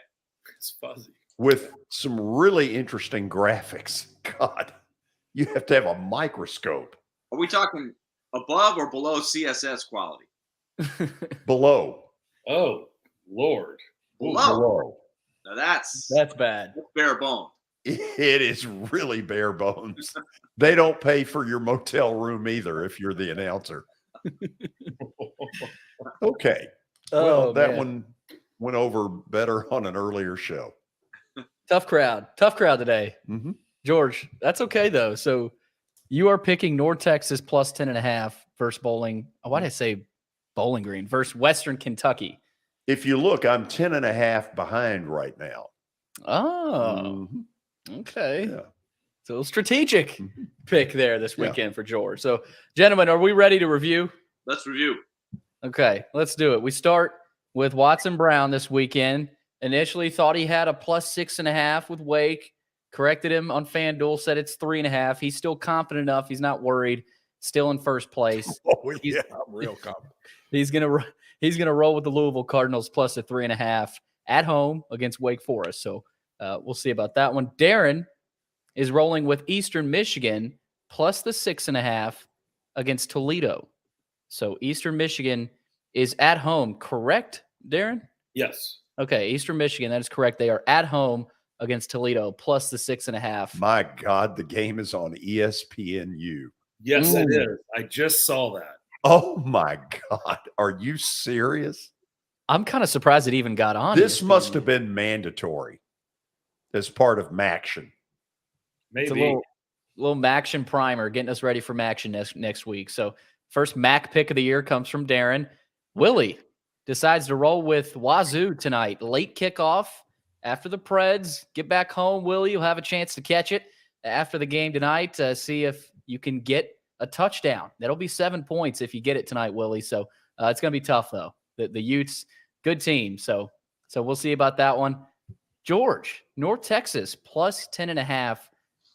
F: It's fuzzy.
C: With some really interesting graphics. God, you have to have a microscope.
U: Are we talking above or below CSS quality?
C: Below.
F: Oh, Lord.
C: Below.
U: Now that's
E: bad.
U: Bare bone.
C: It is really bare bones. They don't pay for your motel room either if you're the announcer. Okay. Well, that one went over better on an earlier show.
E: Tough crowd today.
C: Mm-hmm.
E: George, that's okay though. So you are picking North Texas plus 10.5 versus Bowling. Why did I say Bowling Green versus Western Kentucky?
C: If you look, I'm 10.5 behind right now.
E: Oh, okay. Yeah. So strategic pick there this weekend for George. So, gentlemen, are we ready to review?
U: Let's review.
E: Okay, let's do it. We start with Watson Brown this weekend. Initially thought he had a plus 6.5 with Wake. Corrected him on FanDuel, said it's 3.5. He's still confident enough. He's not worried. Still in first place.
C: Oh, yeah, I'm real confident.
E: He's gonna roll with the Louisville Cardinals plus a 3.5 at home against Wake Forest. So we'll see about that one. Darren is rolling with Eastern Michigan plus the 6.5 against Toledo. So Eastern Michigan is at home, correct, Darren?
F: Yes.
E: Okay, Eastern Michigan, that is correct. They are at home against Toledo plus the 6.5.
C: My God, the game is on ESPNU.
F: Yes, it is. I just saw that.
C: Oh my God. Are you serious?
E: I'm kind of surprised it even got on.
C: This must have been mandatory as part of Maction.
F: Maybe.
E: It's a little Maction primer, getting us ready for Maction next week. So first Mac pick of the year comes from Darren. Willie decides to roll with Wazoo tonight. Late kickoff after the Preds. Get back home, Willie. You'll have a chance to catch it after the game tonight. See if you can get a touchdown. That'll be 7 points if you get it tonight, Willie. So it's going to be tough, though. The Utes, good team. So we'll see about that one. George, North Texas plus 10.5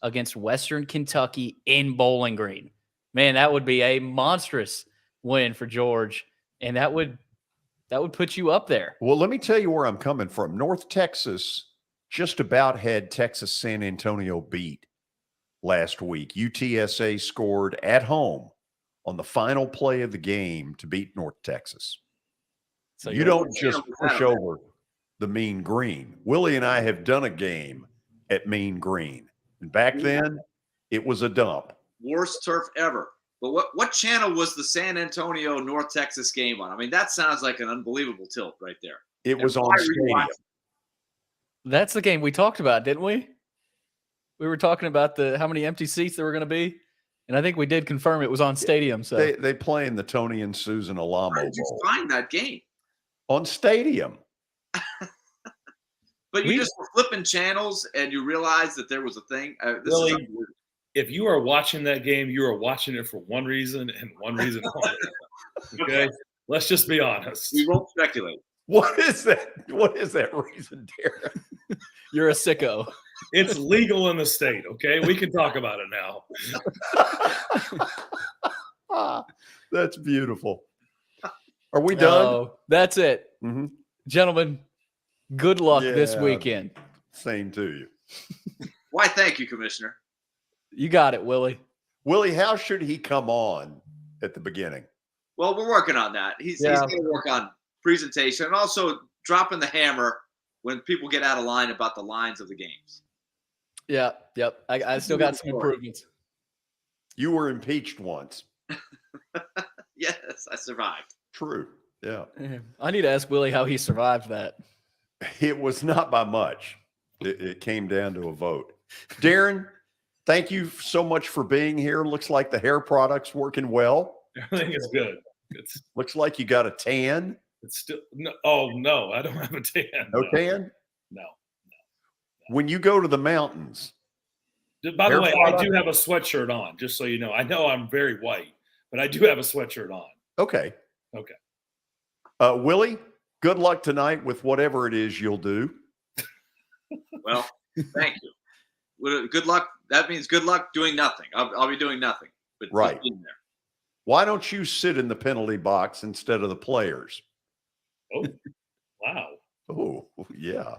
E: against Western Kentucky in Bowling Green. Man, that would be a monstrous win for George, and that would put you up there.
C: Well, let me tell you where I'm coming from. North Texas just about had Texas San Antonio beat last week. UTSA scored at home on the final play of the game to beat North Texas. So you don't just push over the Mean Green. Willie and I have done a game at Mean Green. And back then, it was a dump.
U: Worst turf ever. But what channel was the San Antonio North Texas game on? I mean, that sounds like an unbelievable tilt right there.
C: It was on Stadium.
E: That's the game we talked about, didn't we? We were talking about how many empty seats there were going to be, and I think we did confirm it was on Stadium. So
C: they play in the Tony and Susan Alamo
U: Where did you
C: Bowl.
U: find that game?
C: On Stadium.
U: But you just were flipping channels and you realized that there was a thing.
F: Really, if you are watching that game, you are watching it for one reason and one reason only. Okay? Let's just be honest.
U: We won't speculate.
C: What is that? What is that reason, Darren?
E: You're a sicko.
F: It's legal in the state, okay? We can talk about it now.
C: That's beautiful. Are we done?
E: Oh, that's it.
C: Mm-hmm.
E: Gentlemen, good luck this weekend.
C: Same to you.
U: Why, thank you, Commissioner.
E: You got it, Willie.
C: Willie, how should he come on at the beginning?
U: Well, we're working on that. He's going to work on presentation and also dropping the hammer when people get out of line about the lines of the games.
E: Yeah, yep. I still got some improvements.
C: You were impeached once.
U: Yes, I survived.
C: True. Yeah.
E: I need to ask Willie how he survived that.
C: It was not by much. It came down to a vote. Darren, thank you so much for being here. Looks like the hair product's working well.
F: Everything is good.
C: Looks like you got a tan.
F: It's still no. Oh no, I don't have a tan.
C: No tan?
F: No.
C: When you go to the mountains.
F: By the way, I do have a sweatshirt on, just so you know. I know I'm very white, but I do have a sweatshirt on.
C: Okay.
F: Okay.
C: Willie, good luck tonight with whatever it is you'll do.
U: Well, thank you. Well, good luck. That means good luck doing nothing. I'll be doing nothing. But
C: right.
U: Being there.
C: Why don't you sit in the penalty box instead of the players?
F: Oh, wow.
C: Oh, yeah.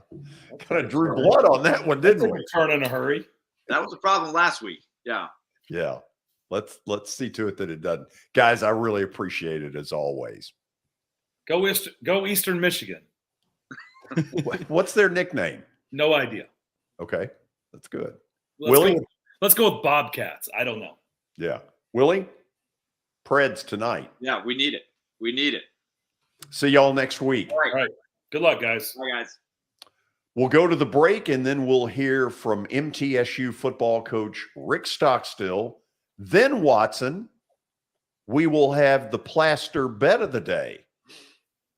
C: Kind of drew blood on that one, didn't we?
F: Turn in a hurry.
U: That was a problem last week. Yeah.
C: Yeah. Let's see to it that it doesn't. Guys, I really appreciate it as always.
F: Go Eastern Michigan.
C: What's their nickname?
F: No idea.
C: Okay. That's good.
F: Let's go with Bobcats. I don't know.
C: Yeah. Willie? Preds tonight.
U: Yeah, we need it. We need it.
C: See y'all next week.
U: All right.
F: Good luck, guys.
U: Bye, guys.
C: We'll go to the break, and then we'll hear from MTSU football coach Rick Stockstill. Then, Watson, we will have the plaster bet of the day.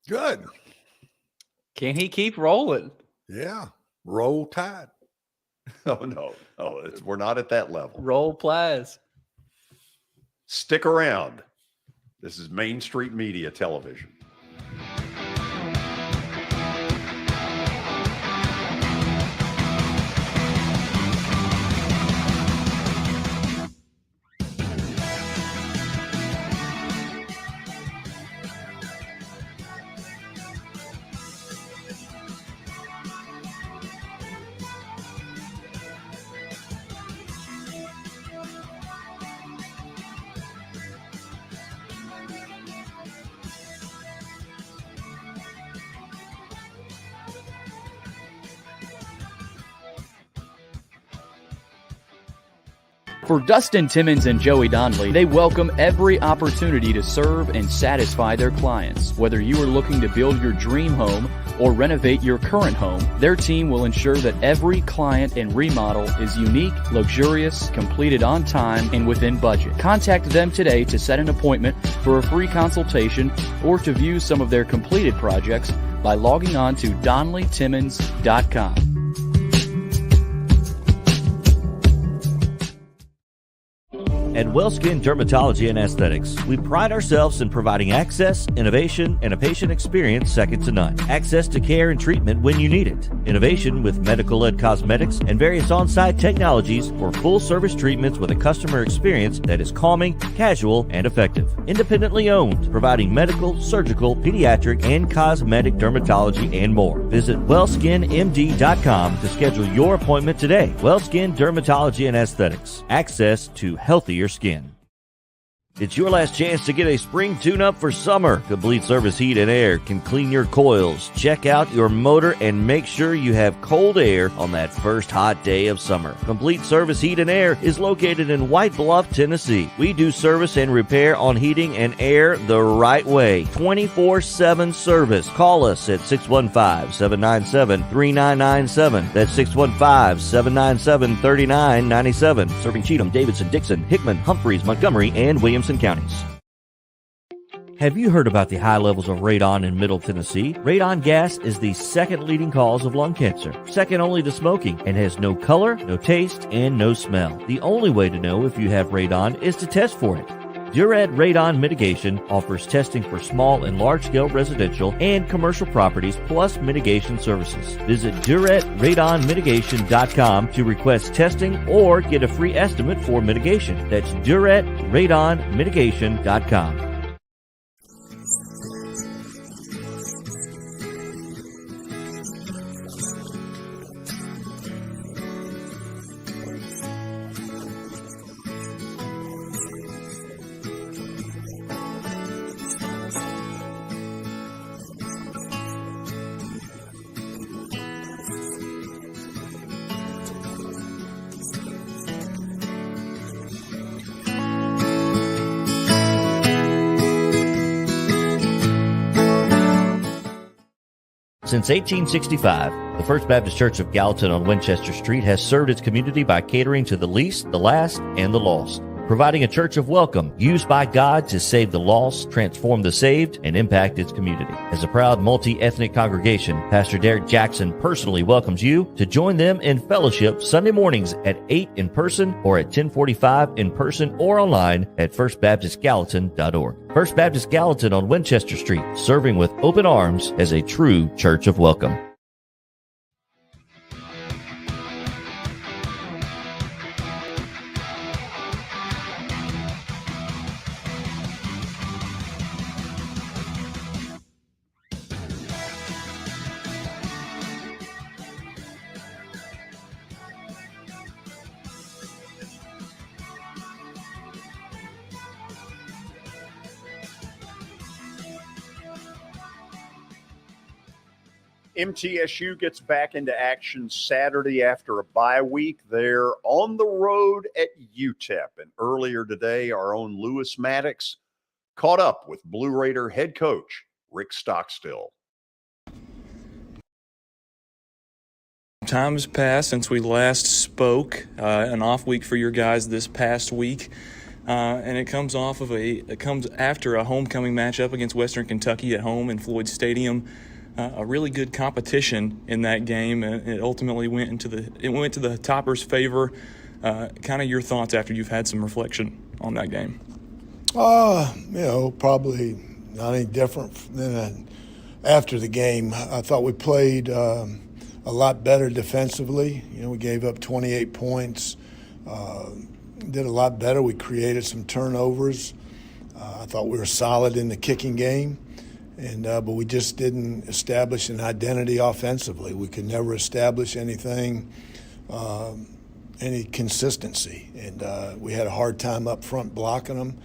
D: Good.
E: Can he keep rolling?
D: Yeah. Roll Tide.
C: Oh, no. Oh, we're not at that level.
E: Roll Plies.
C: Stick around. This is Main Street Media Television.
E: For Dustin Timmons and Joey Donnelly, they welcome every opportunity to serve and satisfy their clients. Whether you are looking to build your dream home or renovate your current home, their team will ensure that every client and remodel is unique, luxurious, completed on time, and within budget. Contact them today to set an appointment for a free consultation or to view some of their completed projects by logging on to DonnellyTimmons.com.
A: At WellSkin Dermatology and Aesthetics, we pride ourselves in providing access, innovation, and a patient experience second to none. Access to care and treatment when you need it. Innovation with medical-led cosmetics and various on-site technologies for full-service treatments with a customer experience that is calming, casual, and effective. Independently owned, providing medical, surgical, pediatric, and cosmetic dermatology and more. Visit WellSkinMD.com to schedule your appointment today. WellSkin Dermatology and Aesthetics. Access to healthier skin. It's your last chance to get a spring tune-up for summer. Complete Service Heat and Air can clean your coils, check out your motor, and make sure you have cold air on that first hot day of summer. Complete Service Heat and Air is located in White Bluff, Tennessee. We do service and repair on heating and air the right way. 24/7 service. Call us at 615-797-3997. That's 615-797-3997. Serving Cheatham, Davidson, Dixon, Hickman, Humphreys, Montgomery, and Williamson counties. Have you heard about the high levels of radon in Middle Tennessee? Radon gas is the second leading cause of lung cancer, second only to smoking, and has no color, no taste, and no smell. The only way to know if you have radon is to test for it. Duret Radon Mitigation offers testing for small and large-scale residential and commercial properties, plus mitigation services. Visit DuretRadonMitigation.com to request testing or get a free estimate for mitigation. That's DuretRadonMitigation.com. Since 1865, the First Baptist Church of Gallatin on Winchester Street has served its community by catering to the least, the last, and the lost, providing a church of welcome used by God to save the lost, transform the saved, and impact its community. As a proud multi-ethnic congregation, Pastor Derek Jackson personally welcomes you to join them in fellowship Sunday mornings at 8 in person or at 1045 in person or online at firstbaptistgallatin.org. First Baptist Gallatin on Winchester Street, serving with open arms as a true church of welcome.
C: MTSU gets back into action Saturday after a bye week. They're on the road at UTEP. And earlier today, our own Lewis Maddox caught up with Blue Raider head coach Rick Stockstill.
J: Time has passed since we last spoke. An off week for your guys this past week. And it comes after a homecoming matchup against Western Kentucky at home in Floyd Stadium. A really good competition in that game, and it ultimately went to the Toppers' favor. Kind of your thoughts after you've had some reflection on that game.
V: Probably not any different than after the game. I thought we played a lot better defensively. We gave up 28 points. Did a lot better. We created some turnovers. I thought we were solid in the kicking game. But we just didn't establish an identity offensively. We could never establish anything, any consistency. And we had a hard time up front blocking them,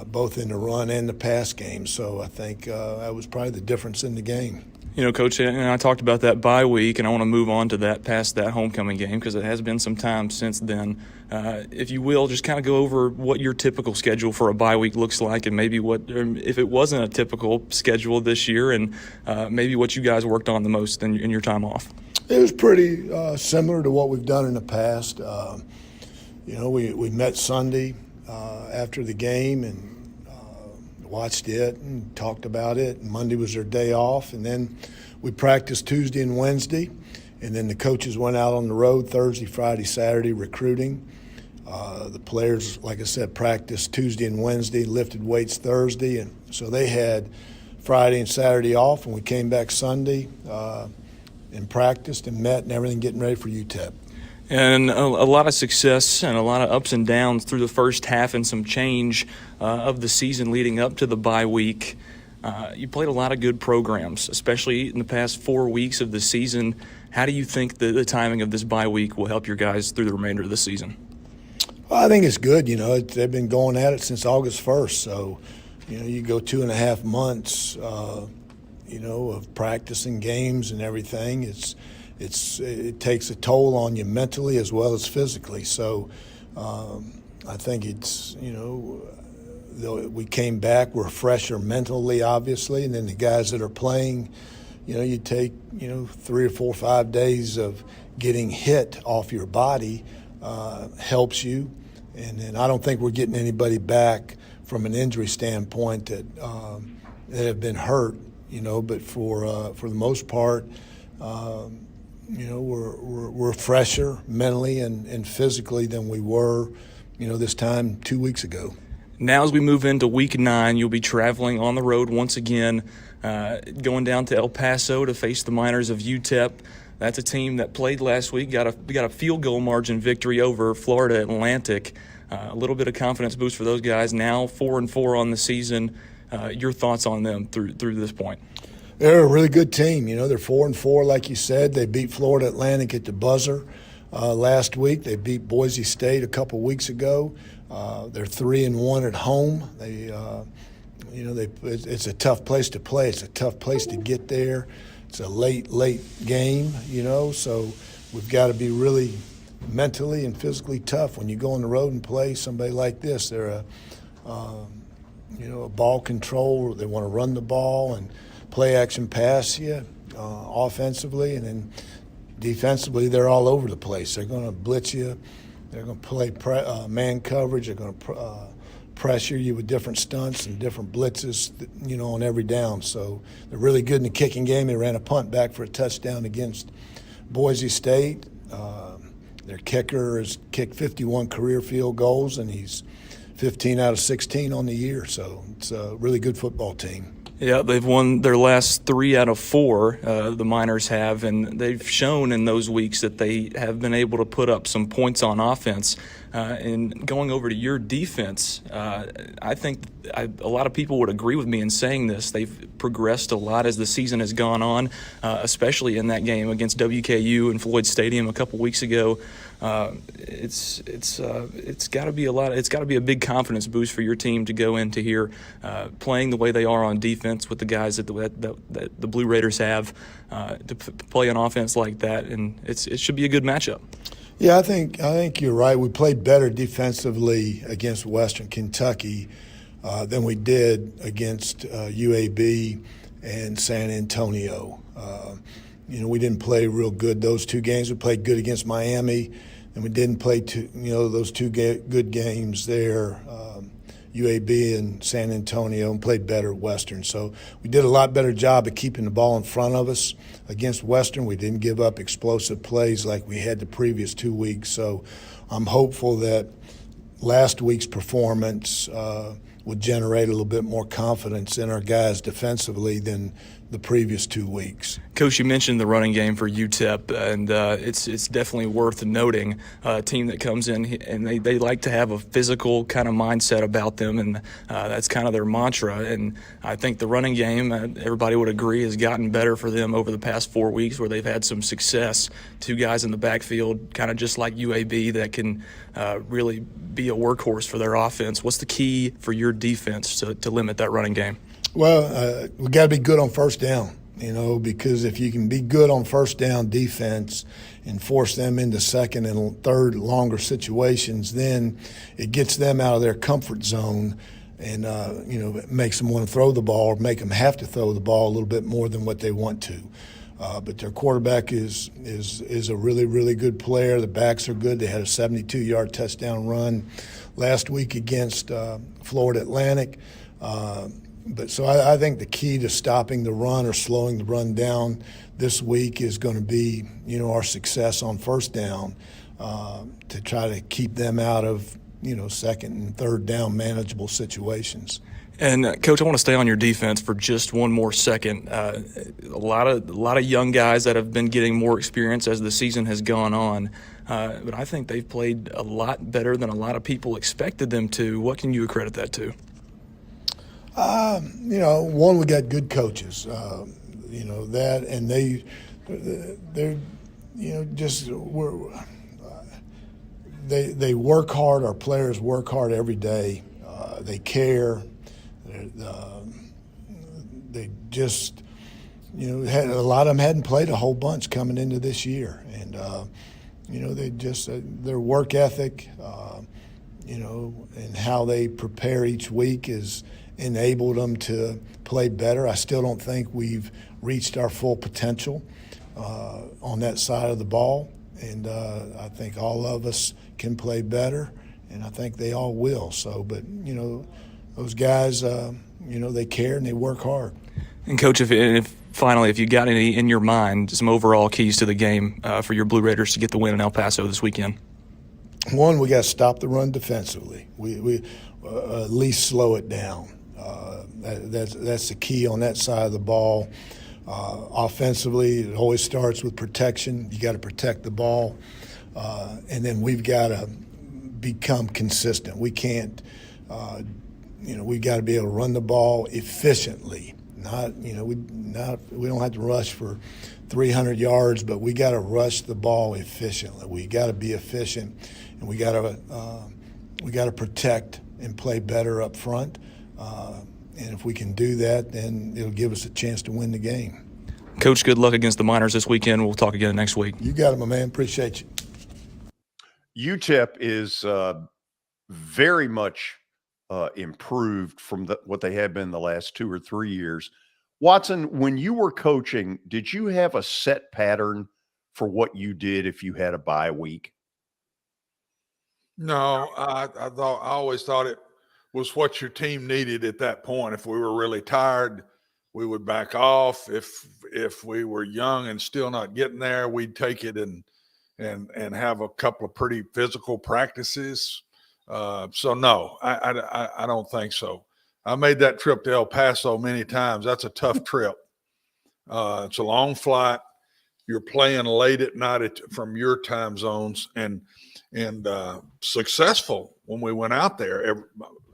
V: both in the run and the pass game. So I think that was probably the difference in the game.
J: Coach, and I talked about that bye week, and I want to move on to that past that homecoming game because it has been some time since then. If you will, just kind of go over what your typical schedule for a bye week looks like, and maybe if it wasn't a typical schedule this year, and maybe what you guys worked on the most in your time off.
V: It was pretty similar to what we've done in the past. We met Sunday after the game and watched it and talked about it. Monday was their day off, and then we practiced Tuesday and Wednesday, and then the coaches went out on the road Thursday, Friday, Saturday recruiting. The players, like I said, practiced Tuesday and Wednesday, lifted weights Thursday, and so they had Friday and Saturday off, and we came back Sunday and practiced and met and everything, getting ready for UTEP.
J: And a lot of success and a lot of ups and downs through the first half and some change of the season leading up to the bye week. You played a lot of good programs, especially in the past 4 weeks of the season. How do you think the timing of this bye week will help your guys through the remainder of the season?
V: Well, I think it's good. They've been going at it since August 1st. So, you go 2.5 months, of practicing games and everything. It takes a toll on you mentally as well as physically. So, I think we came back, we're fresher mentally, obviously, and then the guys that are playing, you take, 3 or 4 or 5 days of getting hit off your body helps you. And then I don't think we're getting anybody back from an injury standpoint that have been hurt, but for the most part, we're fresher mentally and physically than we were, this time 2 weeks ago.
J: Now as we move into Week 9, you'll be traveling on the road once again, going down to El Paso to face the Miners of UTEP. That's a team that played last week, got a field goal margin victory over Florida Atlantic. A little bit of confidence boost for those guys. Now 4-4 on the season. Your thoughts on them through this point?
V: They're a really good team. They're 4-4, like you said. They beat Florida Atlantic at the buzzer last week. They beat Boise State a couple weeks ago. They're 3-1 at home. It's a tough place to play. It's a tough place to get there. It's a late game, so we've got to be really mentally and physically tough when you go on the road and play somebody like this. They're a ball control. They want to run the ball and play action pass you offensively, and then defensively they're all over the place. They're going to blitz you. They're going to play man coverage. They're going to pressure you with different stunts and different blitzes, on every down. So they're really good in the kicking game. They ran a punt back for a touchdown against Boise State. Their kicker has kicked 51 career field goals, and he's 15 out of 16 on the year. So it's a really good football team.
J: Yeah, they've won their last 3 out of 4, the Miners have, and they've shown in those weeks that they have been able to put up some points on offense. And going over to your defense, I think a lot of people would agree with me in saying this. They've progressed a lot as the season has gone on, especially in that game against WKU in Floyd Stadium a couple weeks ago. It's got to be it's got to be a big confidence boost for your team to go into here playing the way they are on defense with the guys that the Blue Raiders have to play an offense like that, and it should be a good matchup.
V: Yeah, I think you're right. We played better defensively against Western Kentucky than we did against UAB and San Antonio. We didn't play real good those 2 games. We played good against Miami, and we didn't play those 2 good games there, UAB and San Antonio, and played better at Western. So we did a lot better job of keeping the ball in front of us against Western. We didn't give up explosive plays like we had the previous 2 weeks. So I'm hopeful that last week's performance would generate a little bit more confidence in our guys defensively than the previous 2 weeks.
J: Coach, you mentioned the running game for UTEP, and it's definitely worth noting. A team that comes in and they like to have a physical kind of mindset about them, and that's kind of their mantra. And I think the running game, everybody would agree, has gotten better for them over the past 4 weeks, where they've had some success. 2 guys in the backfield, kind of just like UAB, that can really be a workhorse for their offense. What's the key for your defense to limit that running game?
V: Well, we got to be good on first down, because if you can be good on first down defense and force them into second and third longer situations, then it gets them out of their comfort zone and, it makes them want to throw the ball or make them have to throw the ball a little bit more than what they want to. But their quarterback is a really, really good player. The backs are good. They had a 72-yard touchdown run last week against Florida Atlantic. So I think the key to stopping the run or slowing the run down this week is going to be, our success on first down to try to keep them out of, second and third down manageable situations.
J: And Coach, I want to stay on your defense for just one more second. A lot of young guys that have been getting more experience as the season has gone on, but I think they've played a lot better than a lot of people expected them to. What can you accredit that to?
V: One, we got good coaches, that, and they work hard. Our players work hard every day. They care. They just, a lot of them hadn't played a whole bunch coming into this year, and they just their work ethic, and how they prepare each week has enabled them to play better. I still don't think we've reached our full potential on that side of the ball, and I think all of us can play better, and I think they all will. So, but those guys, they care and they work hard.
J: And Coach, if finally, if you got any in your mind, some overall keys to the game for your Blue Raiders to get the win in El Paso this weekend.
V: One, we got to stop the run defensively. We at least slow it down. That's the key on that side of the ball. Offensively, it always starts with protection. You got to protect the ball, and then we've got to become consistent. We can't, we've got to be able to run the ball efficiently. We don't have to rush for 300 yards, but we got to rush the ball efficiently. We got to be efficient, and we got to protect and play better up front. And if we can do that, then it'll give us a chance to win the game.
J: Coach, good luck against the Miners this weekend. We'll talk again next week.
V: You got it, my man. Appreciate you.
C: UTEP is very much improved from what they have been the last 2 or 3 years. Watson, when you were coaching, did you have a set pattern for what you did if you had a bye week?
D: No, I always thought it was what your team needed at that point. If we were really tired, we would back off. If we were young and still not getting there, we'd take it and have a couple of pretty physical practices. So no, I don't think so. I made that trip to El Paso many times. That's a tough trip. It's a long flight. You're playing late at night from your time zones, and successful when we went out there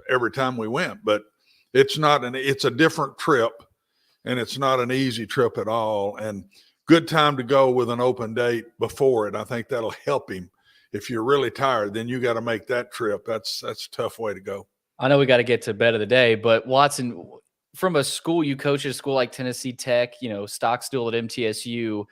D: every time we went. But it's a different trip, and it's not an easy trip at all. And good time to go with an open date before it. I think that'll help him. If you're really tired, then you got to make that trip. That's a tough way to go.
E: I know we got to get to bet of the day, but Watson, from a school you coach at a school like Tennessee Tech, Stockstill at MTSU,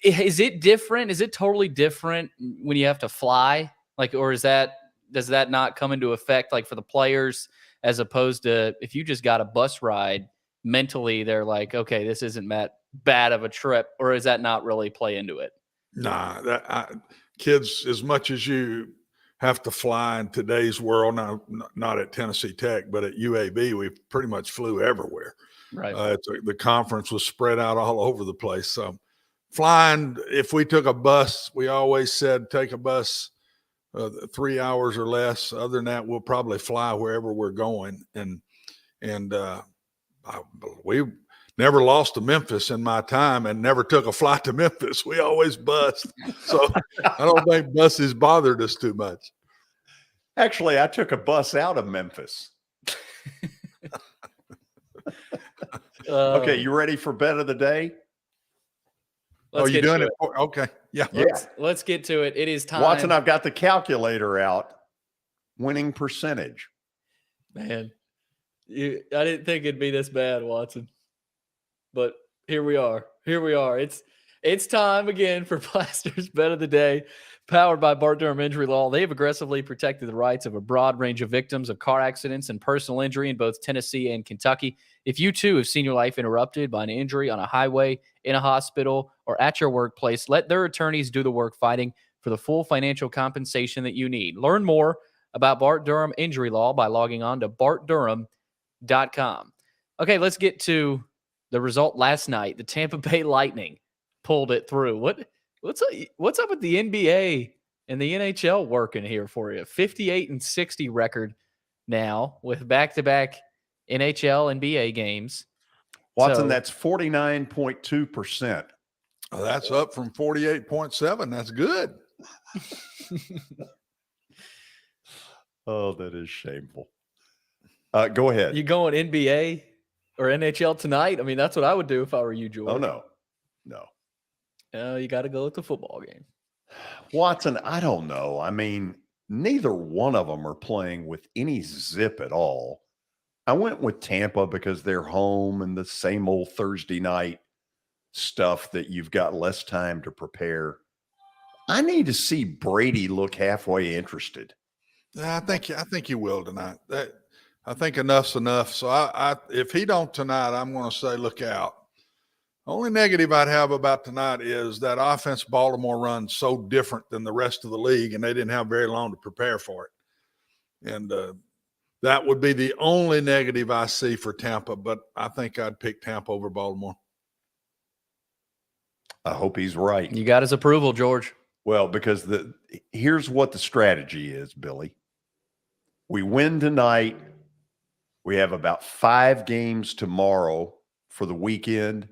E: is it different? Is it totally different when you have to fly? Or does that not come into effect for the players, as opposed to if you just got a bus ride, mentally they're like, okay, this isn't that bad of a trip, or does that not really play into it?
D: Nah, kids, as much as you have to fly in today's world, now not at Tennessee Tech, but at UAB, we pretty much flew everywhere.
E: Right.
D: The conference was spread out all over the place. So flying, if we took a bus, we always said take a bus 3 hours or less. Other than that, we'll probably fly wherever we're going. And we never lost to Memphis in my time and never took a flight to Memphis. We always bussed. So I don't think buses bothered us too much.
C: Actually, I took a bus out of Memphis. Okay, you ready for bet of the day?
D: You doing it? Okay. Yeah.
E: Let's get to it. It is time.
C: Watson, I've got the calculator out. Winning percentage.
E: Man, I didn't think it'd be this bad, Watson. But here we are. It's time again for Plaster's Bet of the Day, powered by Bart Durham Injury Law. They have aggressively protected the rights of a broad range of victims of car accidents and personal injury in both Tennessee and Kentucky. If you too have seen your life interrupted by an injury on a highway, in a hospital, or at your workplace, let their attorneys do the work fighting for the full financial compensation that you need. Learn more about Bart Durham Injury Law by logging on to bartdurham.com. Okay, let's get to the result last night. The Tampa Bay Lightning pulled it through. What's up with the NBA and the NHL working here for you? 58-60 record now with back-to-back NHL NBA games.
C: Watson, that's 49.2%.
D: Oh, that's up from 48.7. That's good.
C: Oh, that is shameful. Go ahead.
E: You going NBA or NHL tonight? I mean, that's what I would do if I were you, George.
C: Oh, no.
E: You got to go with the football game.
C: Watson, I don't know. I mean, neither one of them are playing with any zip at all. I went with Tampa because they're home and the same old Thursday night stuff that you've got less time to prepare. I need to see Brady look halfway interested.
D: I think he will tonight. I think enough's enough. So if he don't tonight, I'm going to say look out. Only negative I'd have about tonight is that offense Baltimore runs so different than the rest of the league, and they didn't have very long to prepare for it. And that would be the only negative I see for Tampa, but I think I'd pick Tampa over Baltimore.
C: I hope he's right.
E: You got his approval, George.
C: Well, because here's what the strategy is, Billy. We win tonight. We have about 5 games tomorrow for the weekend,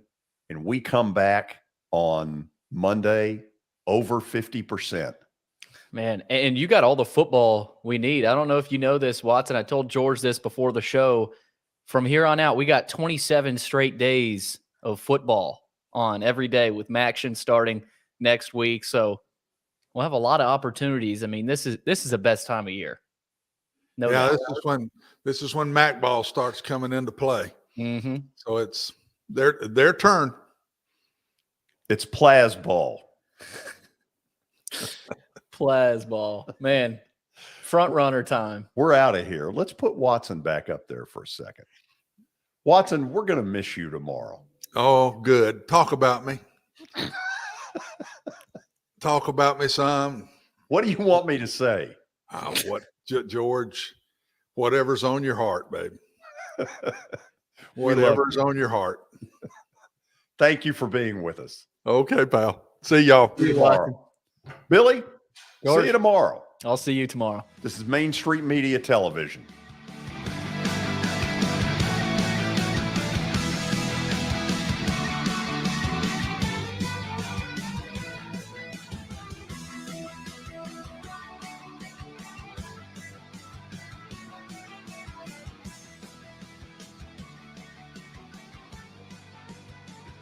C: and we come back on Monday over 50%.
E: Man, and you got all the football we need. I don't know if you know this, Watson. I told George this before the show. From here on out, we got 27 straight days of football on every day with Maction starting next week. So we'll have a lot of opportunities. I mean, this is the best time of year. No doubt.
D: This is when Mac ball starts coming into play.
E: Mm-hmm.
D: So it's their turn.
C: It's Plaz ball.
E: Plaz ball. Man, front runner time.
C: We're out of here. Let's put Watson back up there for a second. Watson, we're going to miss you tomorrow.
D: Oh, good. Talk about me. Talk about me some.
C: What do you want me to say?
D: George, whatever's on your heart, baby. Whatever's on your heart.
C: Thank you for being with us.
D: Okay, pal. See y'all.
C: See you tomorrow. Billy, see you tomorrow.
E: I'll see you tomorrow.
C: This is Main Street Media Television.